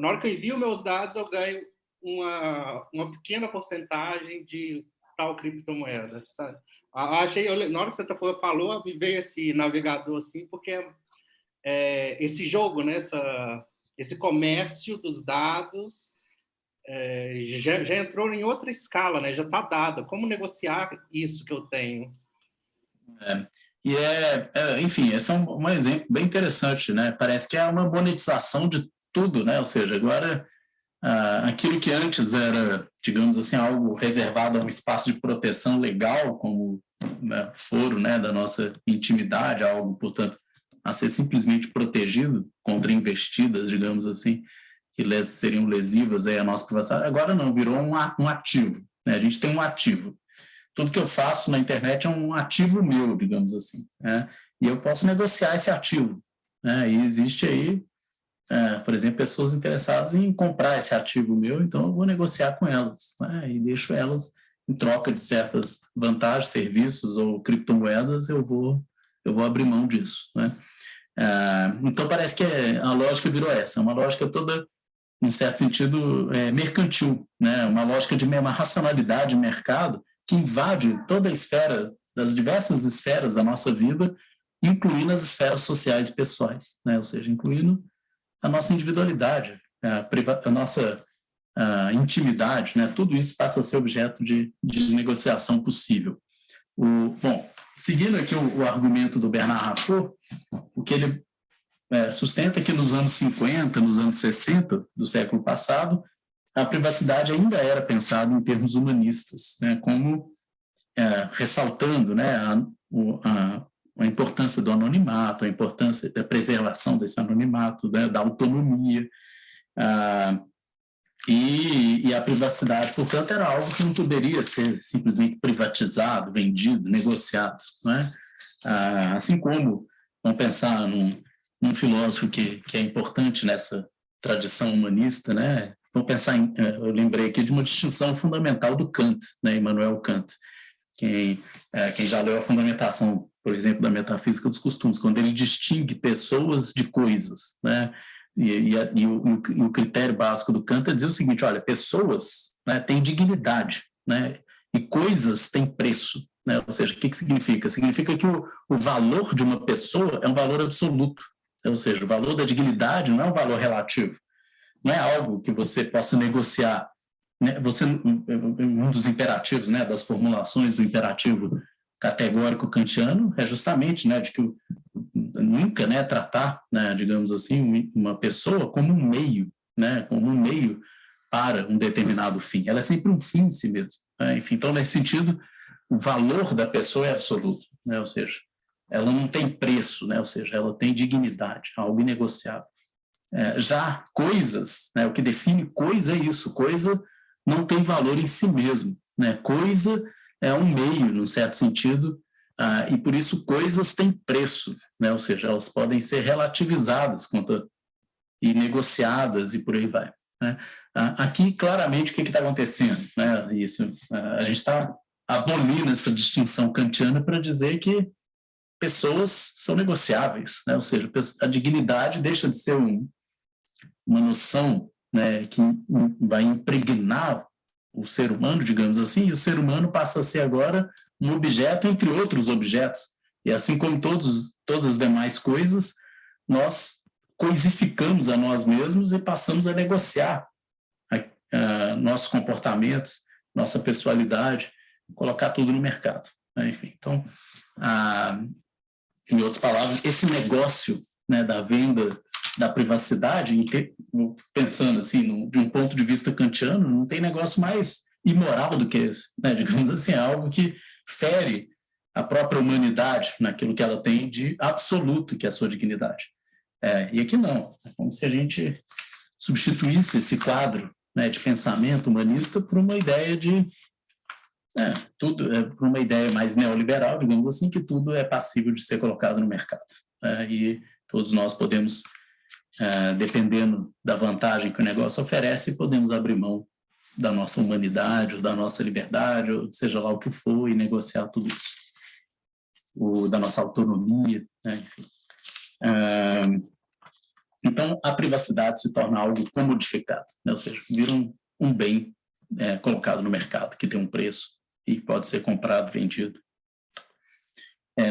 Na hora que eu envio meus dados, eu ganho uma pequena porcentagem de tal criptomoeda. Sabe? Na hora que você falou, me veio esse navegador assim, porque esse jogo, né? Esse comércio dos dados já entrou em outra escala, né? Já está dado. Como negociar isso que eu tenho? Enfim, esse é um exemplo bem interessante, né? Parece que é uma monetização de tudo, né? Ou seja, agora aquilo que antes era, digamos assim, algo reservado a um espaço de proteção legal, como foro, né, da nossa intimidade, algo, portanto, a ser simplesmente protegido contra investidas, digamos assim, que seriam lesivas aí à nossa privacidade, agora não, virou um ativo, né? A gente tem um ativo. Tudo que eu faço na internet é um ativo meu, digamos assim, né? E eu posso negociar esse ativo, né? E existe aí, por exemplo, pessoas interessadas em comprar esse ativo meu, então eu vou negociar com elas, né? E deixo elas, em troca de certas vantagens, serviços ou criptomoedas, eu vou abrir mão disso, né? Então parece que a lógica virou essa, uma lógica toda, em certo sentido, mercantil, né? Uma lógica de uma racionalidade de mercado que invade toda a esfera, das diversas esferas da nossa vida, incluindo as esferas sociais e pessoais, né? Ou seja, incluindo a nossa individualidade, a nossa intimidade, né? Tudo isso passa a ser objeto de negociação possível. Bom, seguindo aqui o argumento do Bernard Rapoport, o que ele sustenta que nos anos 50, nos anos 60 do século passado, a privacidade ainda era pensada em termos humanistas, né, como ressaltando, né, a importância do anonimato, a importância da preservação desse anonimato, né, da autonomia, e a privacidade, portanto, era algo que não poderia ser simplesmente privatizado, vendido, negociado, né? Assim como, vamos pensar num filósofo que é importante nessa tradição humanista, né? Vamos pensar eu lembrei aqui de uma distinção fundamental do Kant, né? Immanuel Kant, quem já leu a fundamentação, por exemplo, da metafísica dos costumes, quando ele distingue pessoas de coisas, né? E o critério básico do Kant é dizer o seguinte, olha, pessoas, né, têm dignidade, né, e coisas têm preço, né? Ou seja, o que significa? Significa que o valor de uma pessoa é um valor absoluto, ou seja, o valor da dignidade não é um valor relativo, não é algo que você possa negociar, né? Um dos imperativos, né, das formulações do imperativo categórico kantiano é justamente, né, de que nunca, né, tratar, né, digamos assim, uma pessoa como um meio, né, como um meio para um determinado fim. Ela é sempre um fim em si mesmo, né? Enfim, então, nesse sentido, o valor da pessoa é absoluto, né? Ou seja, ela não tem preço, né? Ou seja, ela tem dignidade, algo inegociável. Já coisas, né, o que define coisa é isso, coisa não tem valor em si mesmo, né? Coisa é um meio, num certo sentido, e por isso coisas têm preço, né? Ou seja, elas podem ser relativizadas e negociadas e por aí vai, né? Aqui, claramente, o que está acontecendo, né? A gente está abolindo essa distinção kantiana para dizer que pessoas são negociáveis, né? Ou seja, a dignidade deixa de ser uma noção, né, que vai impregnar o ser humano, digamos assim, e o ser humano passa a ser agora um objeto entre outros objetos. E assim como todas as demais coisas, nós coisificamos a nós mesmos e passamos a negociar nossos comportamentos, nossa pessoalidade, colocar tudo no mercado, né? Enfim, então, em outras palavras, esse negócio, né, da venda da privacidade, pensando assim, de um ponto de vista kantiano, não tem negócio mais imoral do que esse, né? Digamos assim, é algo que fere a própria humanidade naquilo que ela tem de absoluto, que é a sua dignidade. E aqui não, é como se a gente substituísse esse quadro, né, de pensamento humanista por uma ideia por uma ideia mais neoliberal, digamos assim, que tudo é passível de ser colocado no mercado. E todos nós podemos, dependendo da vantagem que o negócio oferece, podemos abrir mão da nossa humanidade, ou da nossa liberdade, ou seja lá o que for, e negociar tudo isso. Da nossa autonomia, né? Enfim. Então, a privacidade se torna algo comodificado, né? Ou seja, vira um bem colocado no mercado, que tem um preço e pode ser comprado, vendido.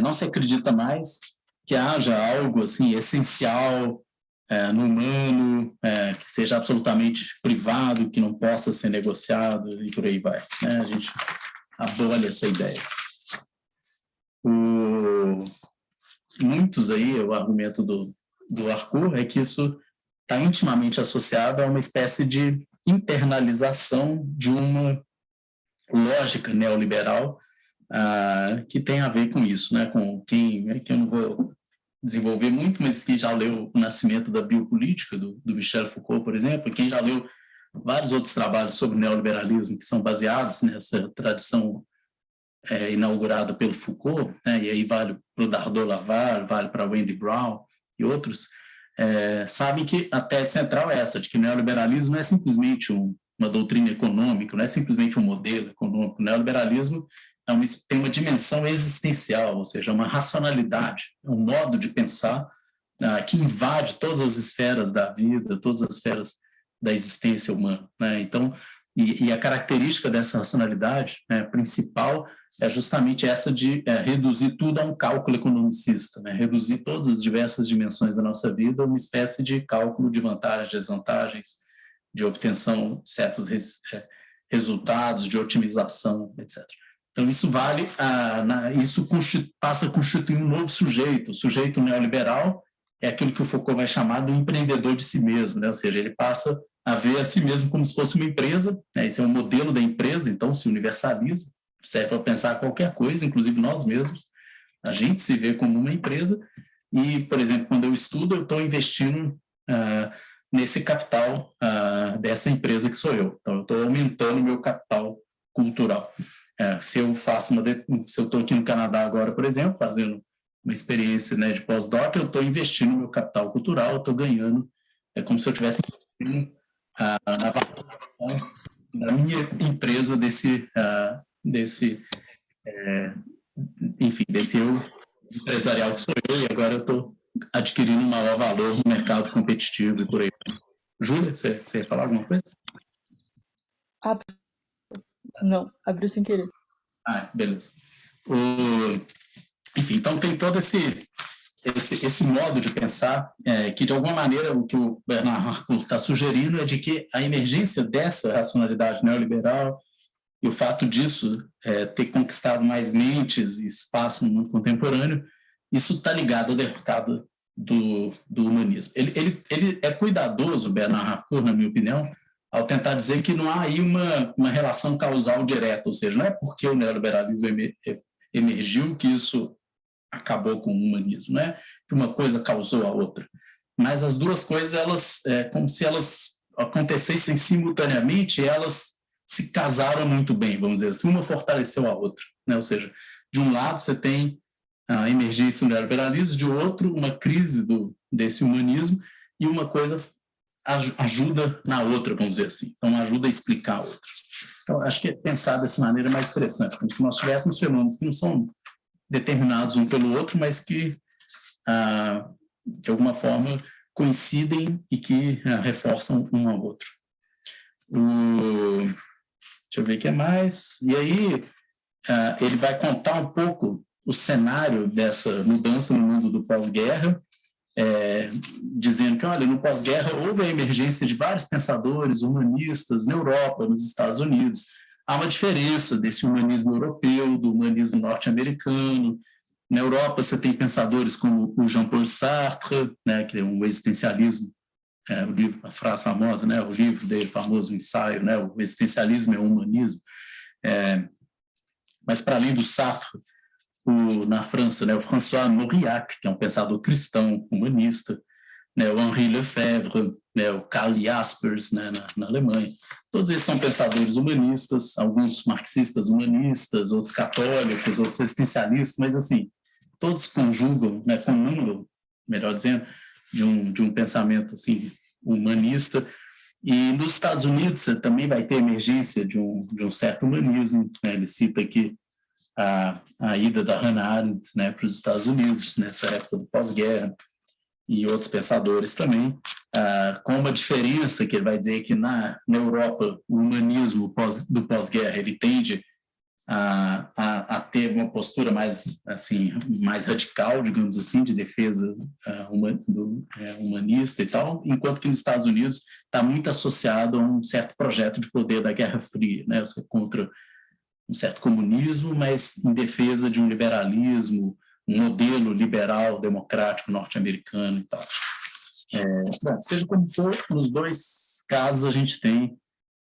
Não se acredita mais que haja algo assim essencial no humano, que seja absolutamente privado, que não possa ser negociado e por aí vai, né? A gente abole essa ideia. Muitos aí, o argumento do Harcourt é que isso está intimamente associado a uma espécie de internalização de uma lógica neoliberal que tem a ver com isso, né? Com que eu não vou desenvolver muito, mas quem já leu O Nascimento da Biopolítica, do Michel Foucault, por exemplo, quem já leu vários outros trabalhos sobre neoliberalismo que são baseados nessa tradição inaugurada pelo Foucault, né? E aí vale para o Dardot Laval, vale para Wendy Brown e outros, sabem que a tese central é essa, de que o neoliberalismo não é simplesmente uma doutrina econômica, não é simplesmente um modelo econômico. O neoliberalismo tem uma dimensão existencial, ou seja, uma racionalidade, um modo de pensar que invade todas as esferas da vida, todas as esferas da existência humana, né? Então, e a característica dessa racionalidade, né, principal é justamente essa de reduzir tudo a um cálculo economicista, né? Reduzir todas as diversas dimensões da nossa vida a uma espécie de cálculo de vantagens, desvantagens, de obtenção de certos resultados, de otimização, etc. Então, isso passa a constituir um novo sujeito. O sujeito neoliberal é aquilo que o Foucault vai chamar do empreendedor de si mesmo, né? Ou seja, ele passa a ver a si mesmo como se fosse uma empresa, né? Esse é um modelo da empresa, então se universaliza, serve para pensar qualquer coisa, inclusive nós mesmos. A gente se vê como uma empresa e, por exemplo, quando eu estudo, eu estou investindo nesse capital dessa empresa que sou eu. Então, eu estou aumentando o meu capital cultural. Se eu estou aqui no Canadá agora, por exemplo, fazendo uma experiência, né, de pós-doc, eu estou investindo no meu capital cultural, eu estou ganhando, é como se eu tivesse investindo na valorização da minha empresa, desse eu empresarial que sou eu, e agora eu estou adquirindo um maior valor no mercado competitivo e por aí. Júlia, você ia falar alguma coisa? Não, abriu sem querer. Beleza. Enfim, então tem todo esse modo de pensar que, de alguma maneira, o que o Bernard Harcourt está sugerindo é de que a emergência dessa racionalidade neoliberal e o fato disso ter conquistado mais mentes e espaço no mundo contemporâneo, isso está ligado ao mercado do humanismo. Ele é cuidadoso, Bernard Harcourt, na minha opinião, ao tentar dizer que não há aí uma relação causal direta, ou seja, não é porque o neoliberalismo emergiu que isso acabou com o humanismo, não é que uma coisa causou a outra, mas as duas coisas, como se elas acontecessem simultaneamente, elas se casaram muito bem, vamos dizer assim, uma fortaleceu a outra, né? Ou seja, de um lado você tem a emergência do neoliberalismo, de outro uma crise desse humanismo, e uma coisa ajuda na outra, vamos dizer assim. Então, ajuda a explicar a outra. Então, acho que pensar dessa maneira é mais interessante, como se nós tivéssemos fenômenos que não são determinados um pelo outro, mas que, de alguma forma, coincidem e que reforçam um ao outro. Deixa eu ver o que mais. E aí, ele vai contar um pouco o cenário dessa mudança no mundo do pós-guerra, dizendo que, olha, no pós-guerra houve a emergência de vários pensadores humanistas na Europa, nos Estados Unidos. Há uma diferença desse humanismo europeu, do humanismo norte-americano. Na Europa, você tem pensadores como o Jean-Paul Sartre, né, que é um existencialismo, o livro, a frase famosa, né, o livro dele, famoso ensaio, né, o existencialismo é o humanismo. Mas, para além do Sartre, na França, né, o François Mauriac, que é um pensador cristão, humanista, né, o Henri Lefebvre, né, o Karl Jaspers, né, na Alemanha. Todos eles são pensadores humanistas, alguns marxistas humanistas, outros católicos, outros existencialistas, mas, assim, todos conjugam, né, comungam, melhor dizendo, de um pensamento assim, humanista. E nos Estados Unidos você também vai ter emergência de um certo humanismo, né? Ele cita aqui a ida da Hannah Arendt, né, para os Estados Unidos, nessa época do pós-guerra, e outros pensadores também, com uma diferença que ele vai dizer que na Europa o humanismo do pós-guerra ele tende a ter uma postura mais, assim, mais radical, digamos assim, de defesa humanista e tal, enquanto que nos Estados Unidos está muito associado a um certo projeto de poder da Guerra Fria, né, contra um certo comunismo, mas em defesa de um liberalismo, um modelo liberal, democrático, norte-americano e tal. Bom, seja como for, nos dois casos a gente tem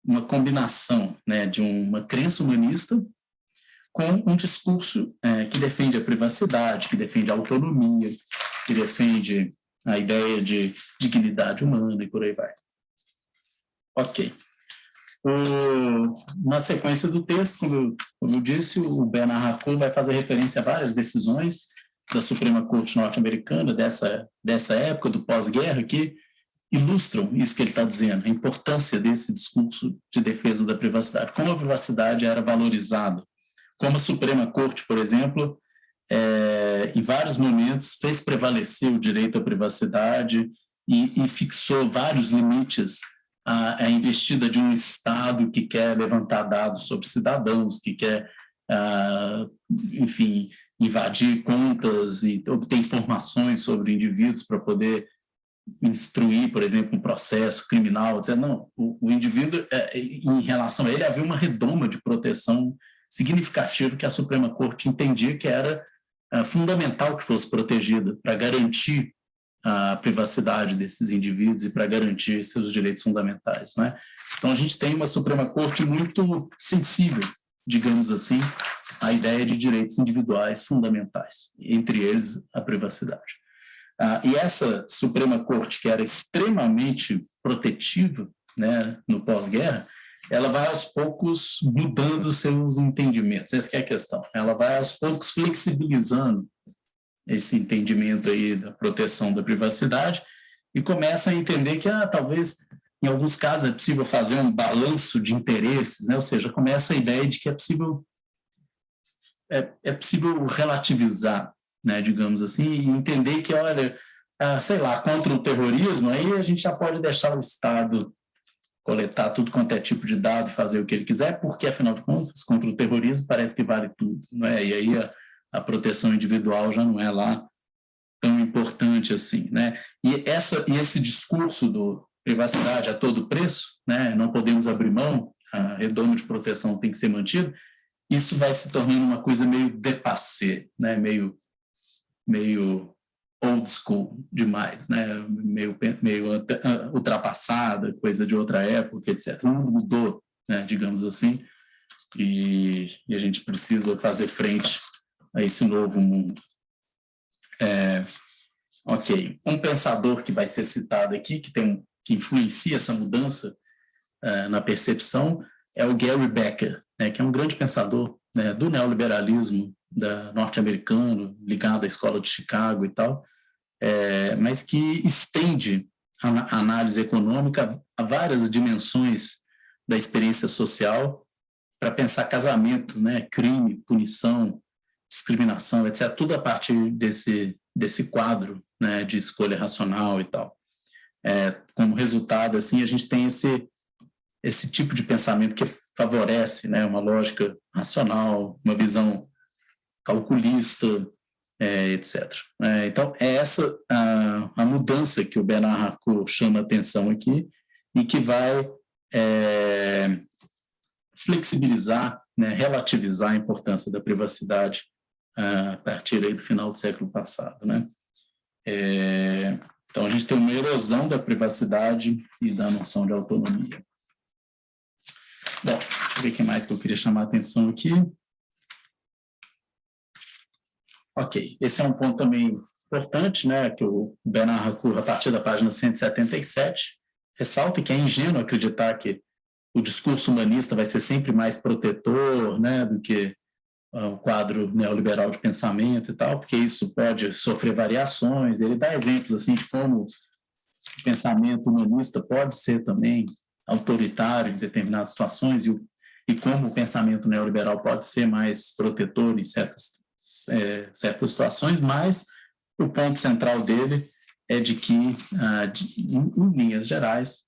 uma combinação, né, de uma crença humanista com um discurso que defende a privacidade, que defende a autonomia, que defende a ideia de dignidade humana e por aí vai. Ok. Na sequência do texto, como eu disse, o Bernard Harcourt vai fazer referência a várias decisões da Suprema Corte norte-americana dessa época, do pós-guerra, que ilustram isso que ele está dizendo, a importância desse discurso de defesa da privacidade, como a privacidade era valorizada, como a Suprema Corte, por exemplo, em vários momentos fez prevalecer o direito à privacidade e fixou vários limites à investida de um Estado que quer levantar dados sobre cidadãos, que quer, enfim, invadir contas e obter informações sobre indivíduos para poder instruir, por exemplo, um processo criminal. Não, o indivíduo, em relação a ele, havia uma redoma de proteção significativa que a Suprema Corte entendia que era fundamental que fosse protegida para garantir a privacidade desses indivíduos e para garantir seus direitos fundamentais, né? Então, a gente tem uma Suprema Corte muito sensível, digamos assim, à ideia de direitos individuais fundamentais, entre eles a privacidade. E essa Suprema Corte, que era extremamente protetiva, né, no pós-guerra, ela vai aos poucos mudando seus entendimentos, essa que é a questão. Ela vai aos poucos flexibilizando esse entendimento aí da proteção da privacidade e começa a entender que, talvez, em alguns casos, é possível fazer um balanço de interesses, né? Ou seja, começa a ideia de que é possível relativizar, né, digamos assim, e entender que, olha, sei lá, contra o terrorismo, aí a gente já pode deixar o Estado coletar tudo quanto é tipo de dado e fazer o que ele quiser, porque, afinal de contas, contra o terrorismo parece que vale tudo, não é? E aí a proteção individual já não é lá tão importante assim, né? E esse discurso do privacidade a todo preço, né? Não podemos abrir mão, a redoma de proteção tem que ser mantido, isso vai se tornando uma coisa meio dépassé, né? Meio old school demais, né? Meio ultrapassada, coisa de outra época, etc. O mundo mudou, né? Digamos assim, e a gente precisa fazer frente a esse novo mundo. Ok, um pensador que vai ser citado aqui, que influencia essa mudança na percepção, é o Gary Becker, né, que é um grande pensador, né, do neoliberalismo norte-americano, ligado à escola de Chicago e tal, mas que estende a análise econômica a várias dimensões da experiência social para pensar casamento, né, crime, punição, discriminação, etc., tudo a partir desse quadro, né, de escolha racional e tal. Como resultado, assim, a gente tem esse tipo de pensamento que favorece, né, uma lógica racional, uma visão calculista, etc. Então, é essa a mudança que o Bernard Harcourt chama atenção aqui e que vai flexibilizar, né, relativizar a importância da privacidade a partir aí do final do século passado, né? Então, a gente tem uma erosão da privacidade e da noção de autonomia. Bom, deixa eu ver o que mais que eu queria chamar a atenção aqui. Ok, esse é um ponto também importante, né, que o Bernard Harcourt, a partir da página 177, ressalta que é ingênuo acreditar que o discurso humanista vai ser sempre mais protetor, né, do que o quadro neoliberal de pensamento e tal, porque isso pode sofrer variações. Ele dá exemplos assim, de como o pensamento humanista pode ser também autoritário em determinadas situações e como o pensamento neoliberal pode ser mais protetor em certas situações, mas o ponto central dele é de que, em linhas gerais,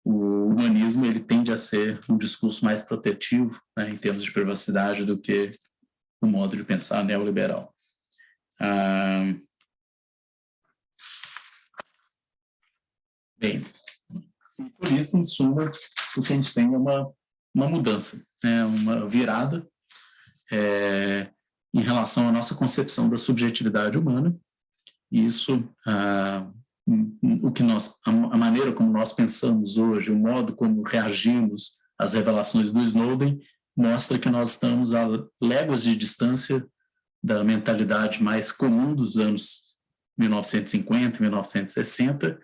o humanismo ele tende a ser um discurso mais protetivo, né, em termos de privacidade do que o modo de pensar neoliberal. Bem, e por isso, em suma, o que a gente tem é uma mudança, né, uma virada em relação à nossa concepção da subjetividade humana. E isso, a maneira como nós pensamos hoje, o modo como reagimos às revelações do Snowden, mostra que nós estamos a léguas de distância da mentalidade mais comum dos anos 1950, 1960,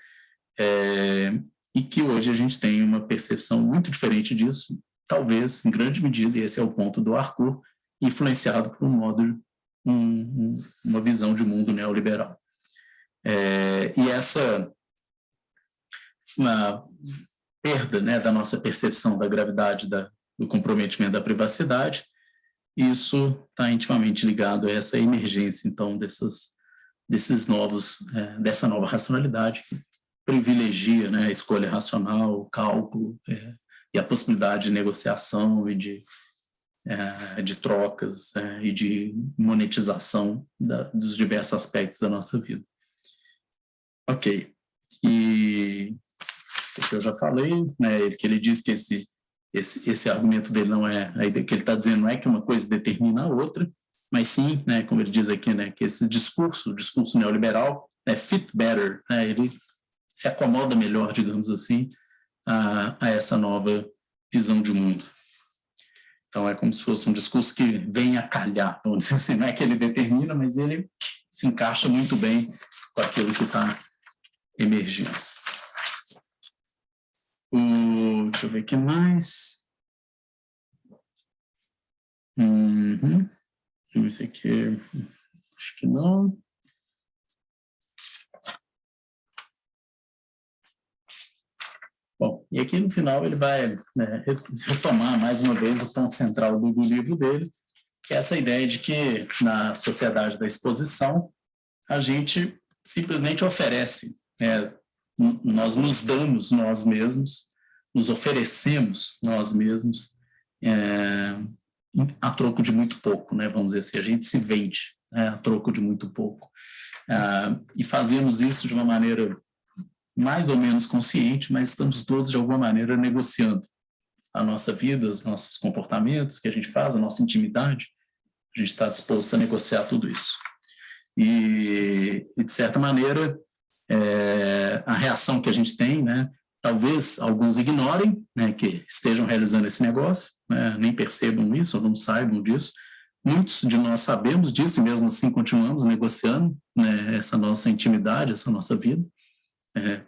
e que hoje a gente tem uma percepção muito diferente disso, talvez, em grande medida, e esse é o ponto do Harcourt, influenciado por uma visão de mundo neoliberal. E essa perda, né, da nossa percepção da gravidade do comprometimento da privacidade, isso está intimamente ligado a essa emergência, então, dessa nova racionalidade que privilegia, né, a escolha racional, o cálculo e a possibilidade de negociação e de trocas e de monetização dos diversos aspectos da nossa vida. Ok. E isso aqui eu já falei, né, que ele diz que esse argumento dele não é, a ideia que ele está dizendo não é que uma coisa determina a outra, mas sim, né, como ele diz aqui, né, que esse discurso neoliberal fit better, né, ele se acomoda melhor, digamos assim, a essa nova visão de mundo. Então, é como se fosse um discurso que vem a calhar, vamos dizer assim, não é que ele determina, mas ele se encaixa muito bem com aquilo que está emergindo. Deixa eu ver o que mais. Esse aqui, acho que não. Bom, e aqui no final ele vai, né, retomar mais uma vez o ponto central do livro dele, que é essa ideia de que na sociedade da exposição a gente simplesmente oferece, nós nos damos nós mesmos, nos oferecemos nós mesmos a troco de muito pouco, né, vamos dizer assim, a gente se vende a troco de muito pouco. E fazemos isso de uma maneira mais ou menos consciente, mas estamos todos, de alguma maneira, negociando a nossa vida, os nossos comportamentos que a gente faz, a nossa intimidade. A gente está disposto a negociar tudo isso. E de certa maneira, a reação que a gente tem, né, talvez alguns ignorem, né, que estejam realizando esse negócio, né, nem percebam isso, ou não saibam disso. Muitos de nós sabemos disso e mesmo assim continuamos negociando, né, essa nossa intimidade, essa nossa vida.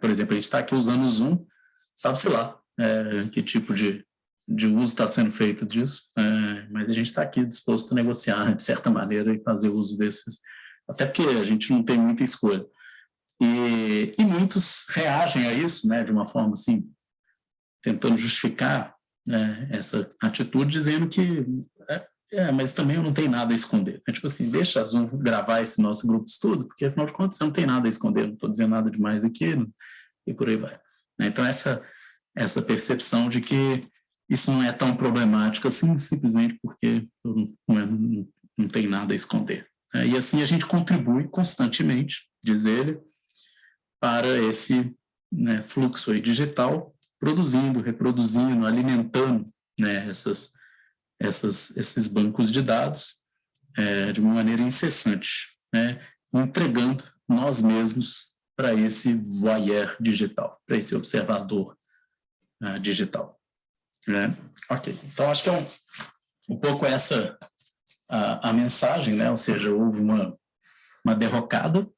Por exemplo, a gente está aqui usando o Zoom, sabe-se lá que tipo de de uso está sendo feito disso, mas a gente está aqui disposto a negociar, de certa maneira, e fazer uso desses, até porque a gente não tem muita escolha. E muitos reagem a isso, né, de uma forma assim, tentando justificar, né, essa atitude, dizendo que mas também eu não tenho nada a esconder. É tipo assim, deixa a Zoom gravar esse nosso grupo de estudo, porque afinal de contas você não tem nada a esconder, não estou dizendo nada demais aqui, e por aí vai. Então essa percepção de que isso não é tão problemático assim, simplesmente porque não tem nada a esconder. E assim a gente contribui constantemente, diz ele, para esse, né, fluxo aí digital, produzindo, reproduzindo, alimentando, né, esses bancos de dados de uma maneira incessante, né, entregando nós mesmos para esse voyeur digital, para esse observador digital. Né? Ok, então acho que é um pouco essa a mensagem, né? Ou seja, houve uma derrocada,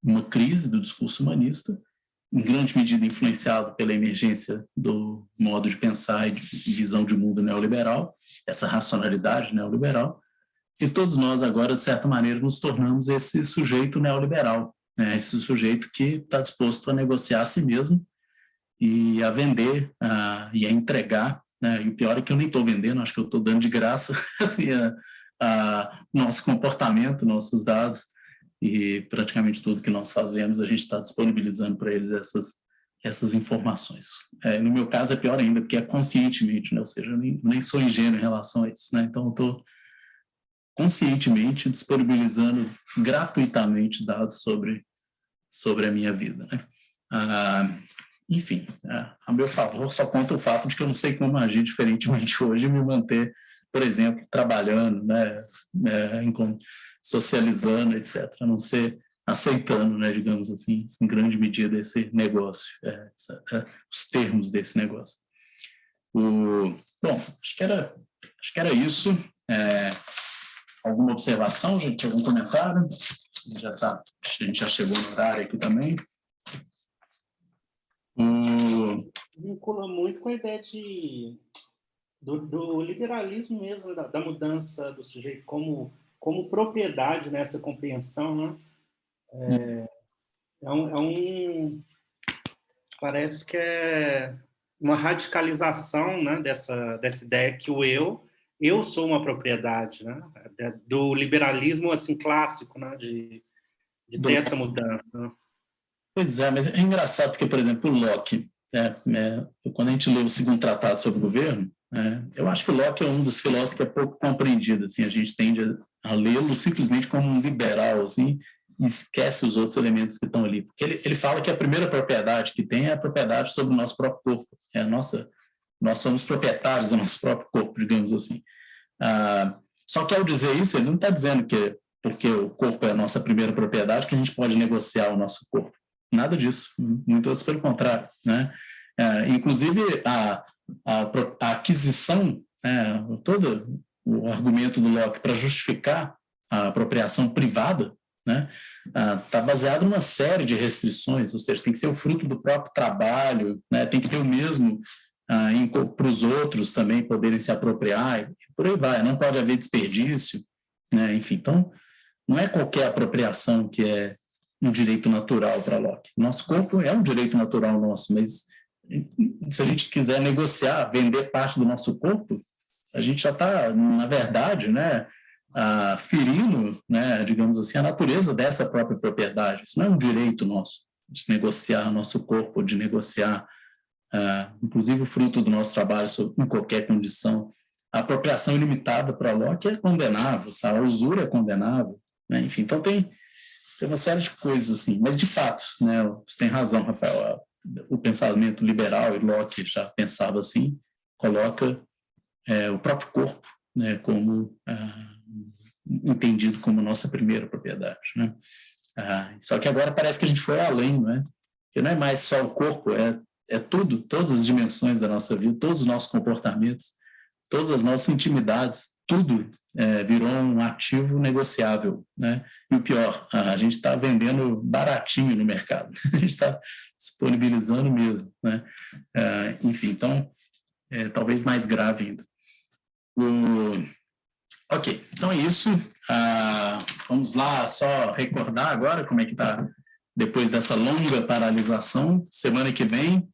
uma crise do discurso humanista, em grande medida influenciado pela emergência do modo de pensar e de visão de mundo neoliberal, essa racionalidade neoliberal, e todos nós agora, de certa maneira, nos tornamos esse sujeito neoliberal, né? Esse sujeito que está disposto a negociar a si mesmo e a vender e a entregar, né? E o pior é que eu nem estou vendendo, acho que eu estou dando de graça assim, nosso comportamento, nossos dados, e praticamente tudo que nós fazemos, a gente está disponibilizando para eles essas informações. No meu caso é pior ainda, porque é conscientemente, né? Ou seja, eu nem sou ingênuo em relação a isso, né? Então eu estou conscientemente disponibilizando gratuitamente dados sobre a minha vida, né? Enfim, a meu favor só conta o fato de que eu não sei como agir diferentemente hoje e me manter, por exemplo, trabalhando, né, socializando, etc., a não ser aceitando, né, digamos assim, em grande medida esse negócio, os termos desse negócio. Bom, acho que era isso. Alguma observação, gente? Algum comentário? A gente já chegou no horário aqui também. Vincula muito com a ideia do liberalismo mesmo, da mudança do sujeito como propriedade nessa compreensão, né? Parece que é uma radicalização, né, dessa ideia que eu sou uma propriedade, né, do liberalismo assim clássico, né, de ter essa mudança. Né? Pois é, mas é engraçado porque, por exemplo, o Locke, quando a gente lê o segundo tratado sobre o governo, eu acho que o Locke é um dos filósofos que é pouco compreendido, assim, a gente tende a lê-lo simplesmente como um liberal, assim, e esquece os outros elementos que estão ali, porque ele fala que a primeira propriedade que tem é a propriedade sobre o nosso próprio corpo, nós somos proprietários do nosso próprio corpo, digamos assim. Só que ao dizer isso, ele não está dizendo que porque o corpo é a nossa primeira propriedade que a gente pode negociar o nosso corpo. Nada disso, muito antes pelo contrário, né? Inclusive a aquisição, todo o argumento do Locke para justificar a apropriação privada, né, está baseado numa série de restrições, ou seja, tem que ser o fruto do próprio trabalho, né, tem que ter o mesmo para os outros também poderem se apropriar, e por aí vai, não pode haver desperdício, né, enfim, então não é qualquer apropriação que é um direito natural para Locke. Nosso corpo é um direito natural nosso, mas se a gente quiser negociar, vender parte do nosso corpo, a gente já está, na verdade, né, ferindo, né, digamos assim, a natureza dessa própria propriedade. Isso não é um direito nosso, de negociar nosso corpo, de negociar, inclusive, o fruto do nosso trabalho em qualquer condição. A apropriação ilimitada para Locke é condenável, sabe? A usura é condenável, né? Enfim, então tem uma série de coisas assim, mas de fato, né, você tem razão, Rafael, o pensamento liberal, e Locke já pensava assim, coloca o próprio corpo, né, como entendido como nossa primeira propriedade, né? Só que agora parece que a gente foi além, não é? Que não é mais só o corpo, é tudo, todas as dimensões da nossa vida, todos os nossos comportamentos, todas as nossas intimidades, tudo virou um ativo negociável, né? E o pior, a gente está vendendo baratinho no mercado, a gente está disponibilizando mesmo, né? Enfim, então, talvez mais grave ainda. Ok, então é isso. Vamos lá só recordar agora como é que está depois dessa longa paralisação. Semana que vem,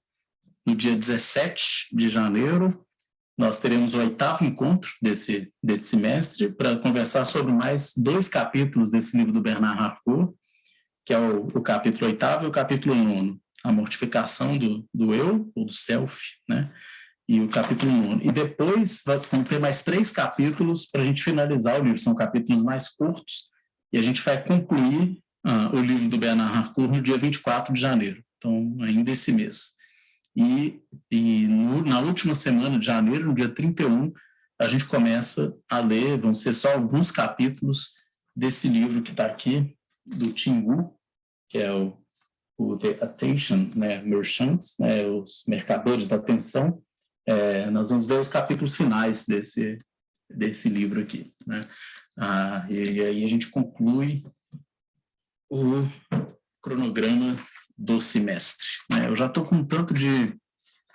no dia 17 de janeiro, nós teremos o 8º encontro desse semestre para conversar sobre mais 2 capítulos desse livro do Bernard Harcourt, que é o capítulo 8º e o capítulo 9º, a mortificação do eu, ou do self, né? E o capítulo 9º. E depois vão ter mais 3 capítulos para a gente finalizar o livro. São capítulos mais curtos e a gente vai concluir o livro do Bernard Harcourt no dia 24 de janeiro. Então, ainda esse mês. Na última semana de janeiro, no dia 31, a gente começa a ler, vão ser só alguns capítulos desse livro que está aqui, do Tim Wu, que é o The Attention, né, Merchants, né, os mercadores da atenção. Nós vamos ler os capítulos finais desse livro aqui, né? E aí a gente conclui o cronograma do semestre, né? Eu já estou com um tanto de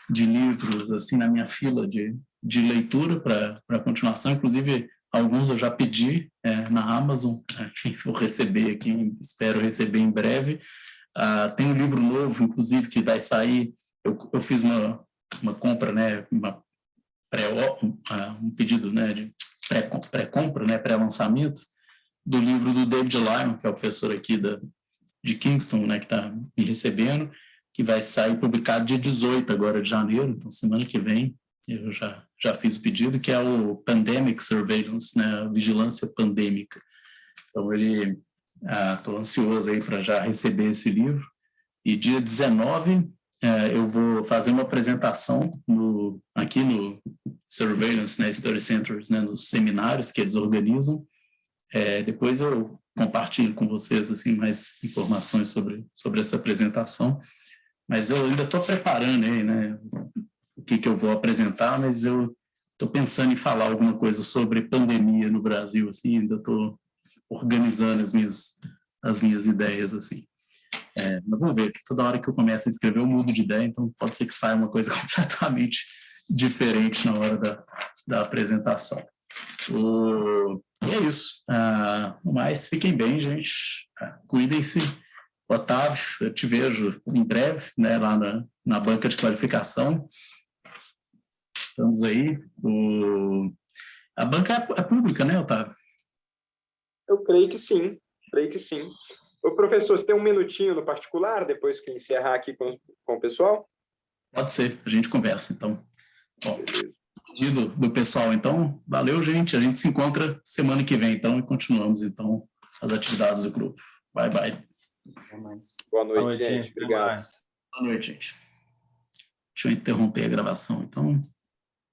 livros assim na minha fila de leitura para continuação, inclusive alguns eu já pedi na Amazon, vou receber aqui, espero receber em breve. Tem um livro novo, inclusive, que vai sair, eu fiz uma compra, né, um pedido, né, de pré-compra, né, pré-lançamento, do livro do David Lyon, que é o professor aqui de Kingston, né, que está me recebendo, que vai sair publicado dia 18 agora de janeiro, então semana que vem eu já fiz o pedido, que é o Pandemic Surveillance, né, a vigilância pandêmica. Então estou ansioso aí para já receber esse livro, e dia 19 eu vou fazer uma apresentação aqui no Surveillance, né, Study Centers, né, nos seminários que eles organizam. Depois eu compartilho com vocês assim, mais informações sobre essa apresentação, mas eu ainda estou preparando aí, né, o que eu vou apresentar, mas eu estou pensando em falar alguma coisa sobre pandemia no Brasil, assim, ainda estou organizando as minhas ideias, assim. Mas vamos ver, toda hora que eu começo a escrever eu mudo de ideia, então pode ser que saia uma coisa completamente diferente na hora da apresentação. E é isso. Mas fiquem bem, gente. Cuidem-se. Otávio, eu te vejo em breve, né, lá na banca de qualificação. Estamos aí. A banca é pública, né, Otávio? Eu creio que sim. Ô, professor, você tem um minutinho no particular, depois que encerrar aqui com o pessoal? Pode ser, a gente conversa, então. Bom, pedido do pessoal, então, valeu, gente. A gente se encontra semana que vem, então, e continuamos, então, as atividades do grupo. Bye, bye. Boa noite, gente. Obrigado. Boa noite, gente. Deixa eu interromper a gravação, então.